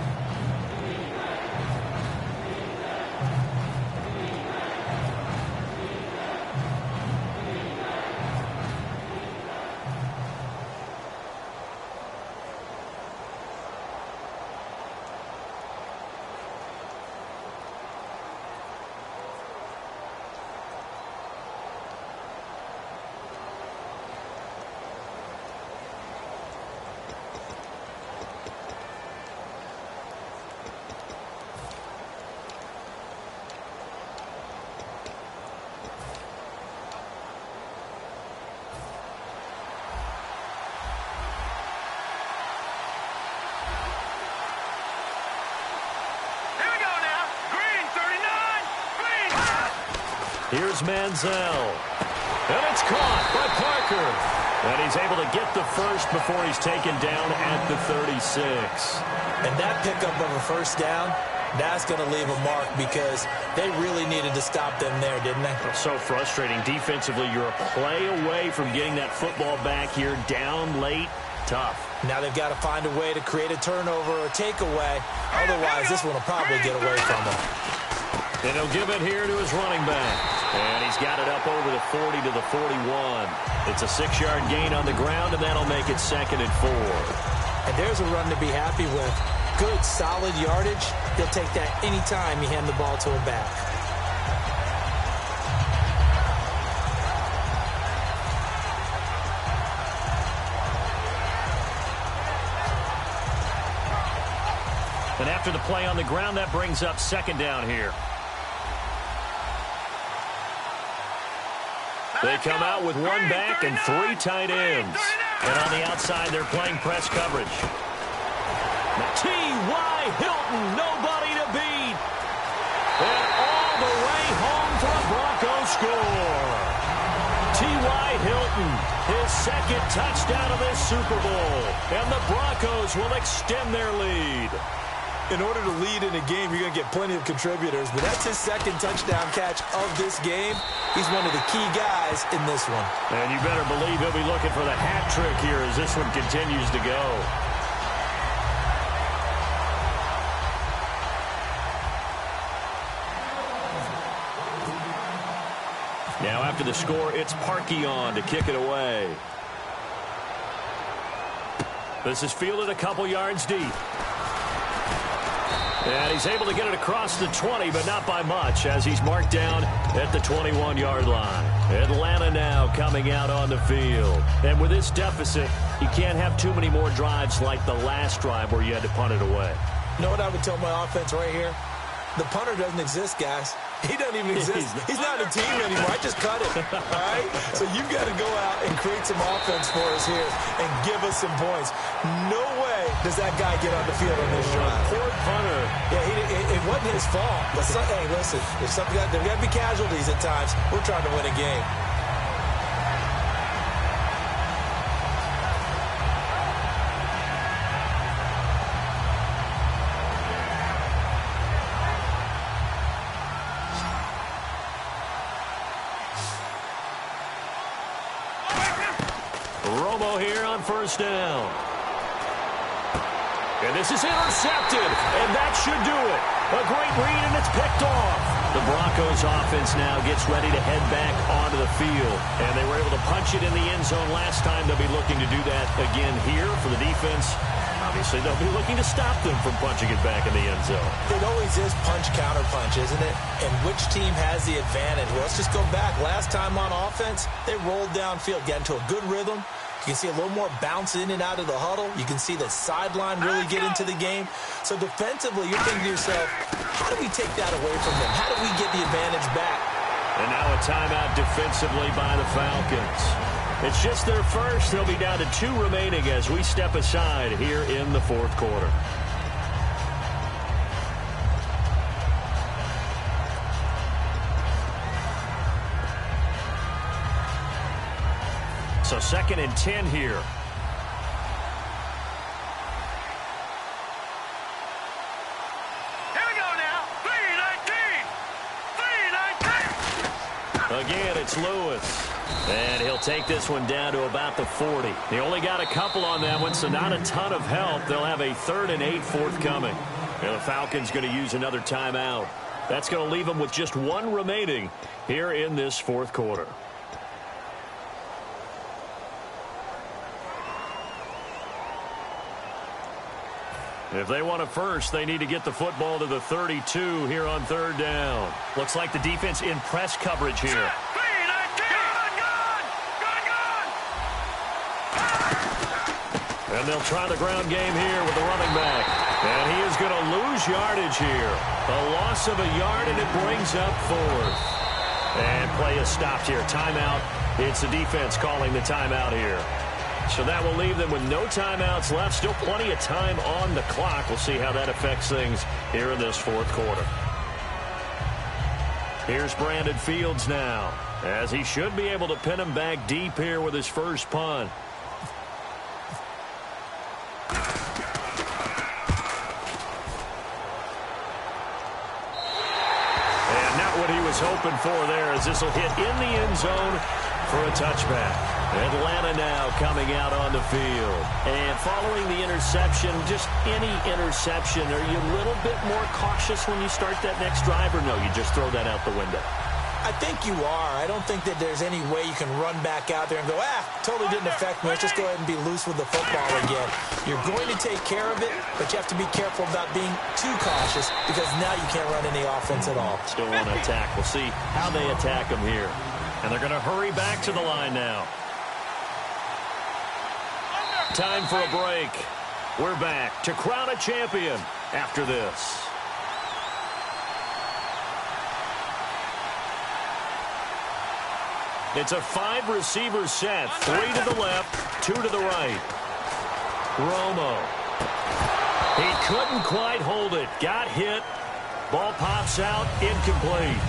Here's Manziel. And it's caught by Parker. And he's able to get the first before he's taken down at the 36. And that pickup of a 1st down, that's going to leave a mark because they really needed to stop them there, didn't they? So frustrating. Defensively, you're a play away from getting that football back here down late. Tough. Now they've got to find a way to create a turnover or takeaway. Otherwise, this one will probably get away from them. And he'll give it here to his running back. And he's got it up over the 40 to the 41. It's a 6-yard gain on the ground, and that'll make it 2nd and 4. And there's a run to be happy with. Good, solid yardage. He'll take that anytime you hand the ball to a back. And after the play on the ground, that brings up 2nd down here. They come out with 1 back and 3 tight ends. And on the outside, they're playing press coverage. T.Y. Hilton, nobody to beat. And all the way home for a Broncos score. T.Y. Hilton, his 2nd touchdown of this Super Bowl. And the Broncos will extend their lead. In order to lead in a game, you're going to get plenty of contributors, but that's his 2nd touchdown catch of this game. He's one of the key guys in this one. And you better believe he'll be looking for the hat trick here as this one continues to go. Now after the score, it's Parkey on to kick it away. This is fielded a couple yards deep. And he's able to get it across the 20, but not by much, as he's marked down at the 21-yard line. Atlanta now coming out on the field. And with this deficit, you can't have too many more drives like the last drive where you had to punt it away. You know what I would tell my offense right here? The punter doesn't exist, guys. He doesn't even exist. He's not a team anymore. I just cut it, all right? So you've got to go out and create some offense for us here and give us some points. No way does that guy get on the field on this drive. Poor punter. Yeah, it wasn't his fault. But hey, listen, there's got to be casualties at times. We're trying to win a game. Romo here on 1st down. And this is intercepted, and that should do it. A great read, and it's picked off. The Broncos offense now gets ready to head back onto the field. And they were able to punch it in the end zone last time. They'll be looking to do that again here for the defense. Obviously, they'll be looking to stop them from punching it back in the end zone. It always is punch-counter-punch, isn't it? And which team has the advantage? Well, let's just go back. Last time on offense, they rolled downfield, got into a good rhythm. You can see a little more bounce in and out of the huddle. You can see the sideline really get into the game. So defensively, you're thinking to yourself, how do we take that away from them? How do we get the advantage back? And now a timeout defensively by the Falcons. It's just their first. They'll be down to 2 remaining as we step aside here in the fourth quarter. So 2nd and 10 here. Here we go now. 3-19. Again, it's Lewis. And he'll take this one down to about the 40. They only got a couple on that one, so not a ton of help. They'll have a 3rd and 8 forthcoming. And the Falcons going to use another timeout. That's going to leave them with just 1 remaining here in this fourth quarter. If they want a first, they need to get the football to the 32 here on 3rd down. Looks like the defense in press coverage here. And they'll try the ground game here with the running back. And he is going to lose yardage here. A loss of a yard, and it brings up 4th. And play is stopped here. Timeout. It's the defense calling the timeout here. So that will leave them with no timeouts left. Still plenty of time on the clock. We'll see how that affects things here in this fourth quarter. Here's Brandon Fields now, as he should be able to pin him back deep here with his first punt. And not what he was hoping for there, as this will hit in the end zone for a touchback. Atlanta now coming out on the field. And following the interception, just any interception, are you a little bit more cautious when you start that next drive, or no, you just throw that out the window? I think you are. I don't think that there's any way you can run back out there and go, totally didn't affect me. Let's just go ahead and be loose with the football again. You're going to take care of it, but you have to be careful about being too cautious, because now you can't run any offense at all. Still want to attack. We'll see how they attack them here. And they're going to hurry back to the line now. Time for a break. We're back to crown a champion after this. It's a 5-receiver set. 3 to the left, 2 to the right. Romo. He couldn't quite hold it. Got hit. Ball pops out. Incomplete.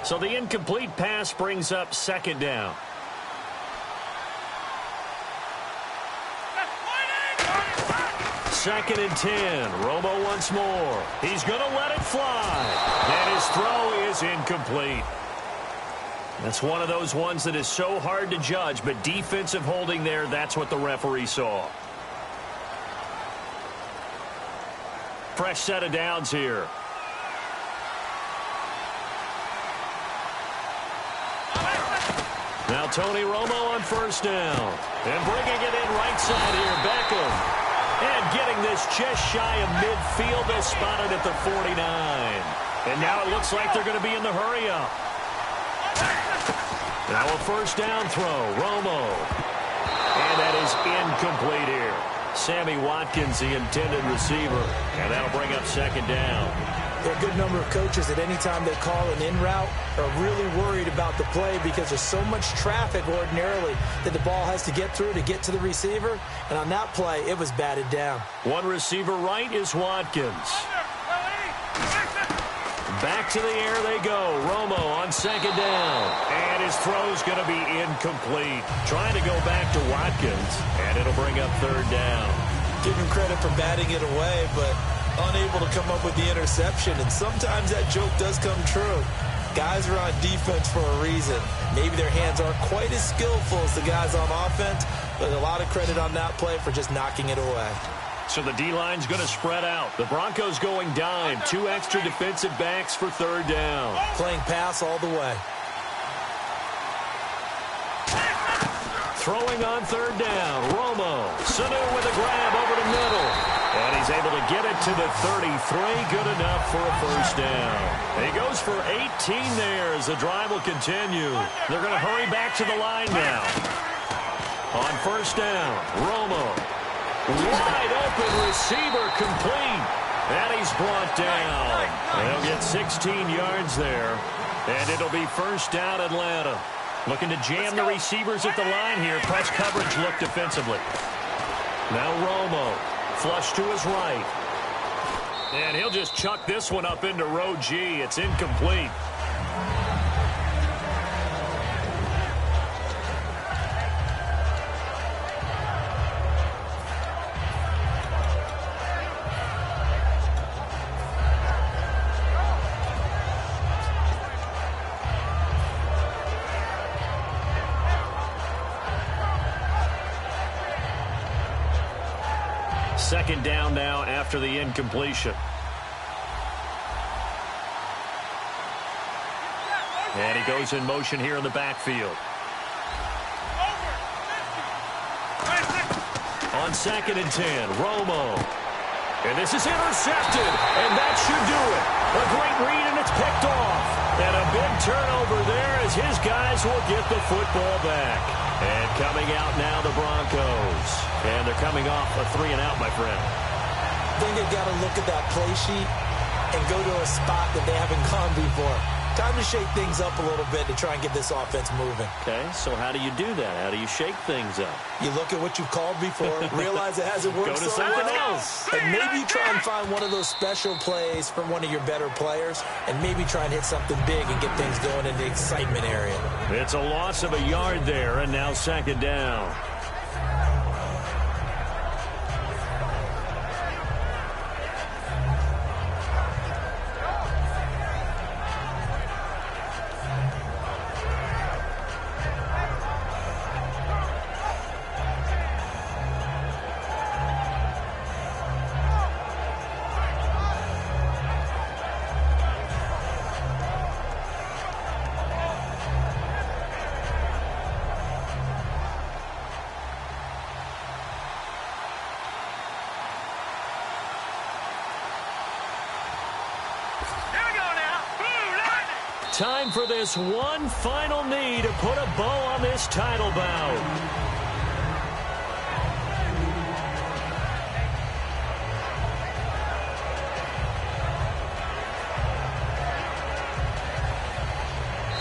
So the incomplete pass brings up 2nd down. Second and 10. Romo once more. He's going to let it fly. And his throw is incomplete. That's one of those ones that is so hard to judge, but defensive holding there, that's what the referee saw. Fresh set of downs here. Now Tony Romo on 1st down. And bringing it in right side here, Beckham. And getting this just shy of midfield. They'll spot it at the 49. And now it looks like they're going to be in the hurry-up. Now a 1st down throw, Romo. And that is incomplete here. Sammy Watkins, the intended receiver. And that'll bring up 2nd down. There are a good number of coaches at any time they call an in route are really worried about the play, because there's so much traffic ordinarily that the ball has to get through to get to the receiver. And on that play, it was batted down. One receiver right is Watkins. Back to the air they go. Romo on second down. And his throw's going to be incomplete. Trying to go back to Watkins, and it'll bring up third down. Give him credit for batting it away, but unable to come up with the interception. And sometimes that joke does come true. Guys are on defense for a reason. Maybe their hands aren't quite as skillful as the guys on offense, but a lot of credit on that play for just knocking it away. So the D-line's going to spread out. The Broncos going dime. 2 extra defensive backs for third down. Playing pass all the way. Throwing on third down. Romo. Sanu with a grab over the middle. And he's able to get it to the 33. Good enough for a first down. He goes for 18 there as the drive will continue. They're going to hurry back to the line now. On first down, Romo. Wide open receiver complete. And he's brought down. They'll get 16 yards there. And it'll be first down Atlanta. Looking to jam the receivers at the line here. Press coverage look defensively. Now Romo. Flush to his right. And he'll just chuck this one up into row G. It's incomplete. Second down now after the incompletion. And he goes in motion here in the backfield. On second and 10, Romo. And this is intercepted, and that should do it. A great read, and it's picked off. And a big turnover there as his guys will get the football back. And coming out now, the Broncos. And they're coming off a 3-and-out, my friend. I think they've got to look at that play sheet and go to a spot that they haven't gone before. Time to shake things up a little bit to try and get this offense moving. Okay, so how do you do that? How do you shake things up? You look at what you've called before, realize it hasn't worked Go to so something well, else. and maybe you try and find one of those special plays from one of your better players, and maybe try and hit something big and get things going in the excitement area. It's a loss of a yard there, and now second down. Time for this one final knee to put a bow on this title bout.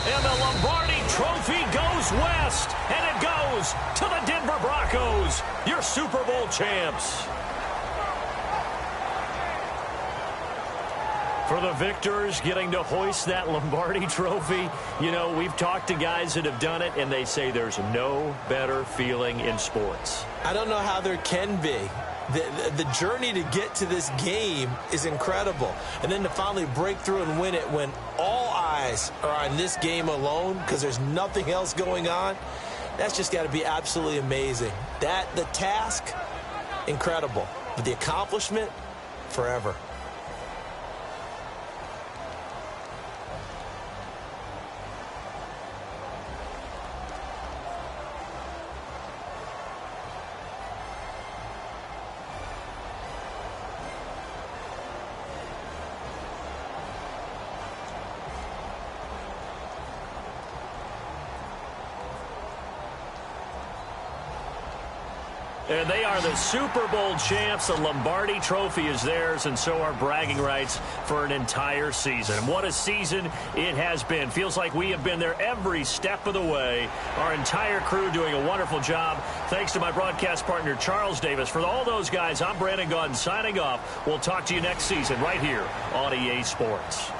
And the Lombardi Trophy goes west, and it goes to the Denver Broncos, your Super Bowl champs. For the victors, getting to hoist that Lombardi Trophy, you know, we've talked to guys that have done it, and they say there's no better feeling in sports. I don't know how there can be. The journey to get to this game is incredible. And then to finally break through and win it when all eyes are on this game alone because there's nothing else going on, that's just got to be absolutely amazing. The task, incredible. But the accomplishment, forever. And they are the Super Bowl champs. The Lombardi Trophy is theirs, and so are bragging rights for an entire season. And what a season it has been. Feels like we have been there every step of the way. Our entire crew doing a wonderful job. Thanks to my broadcast partner, Charles Davis. For all those guys, I'm Brandon Gaudin signing off. We'll talk to you next season right here on EA Sports.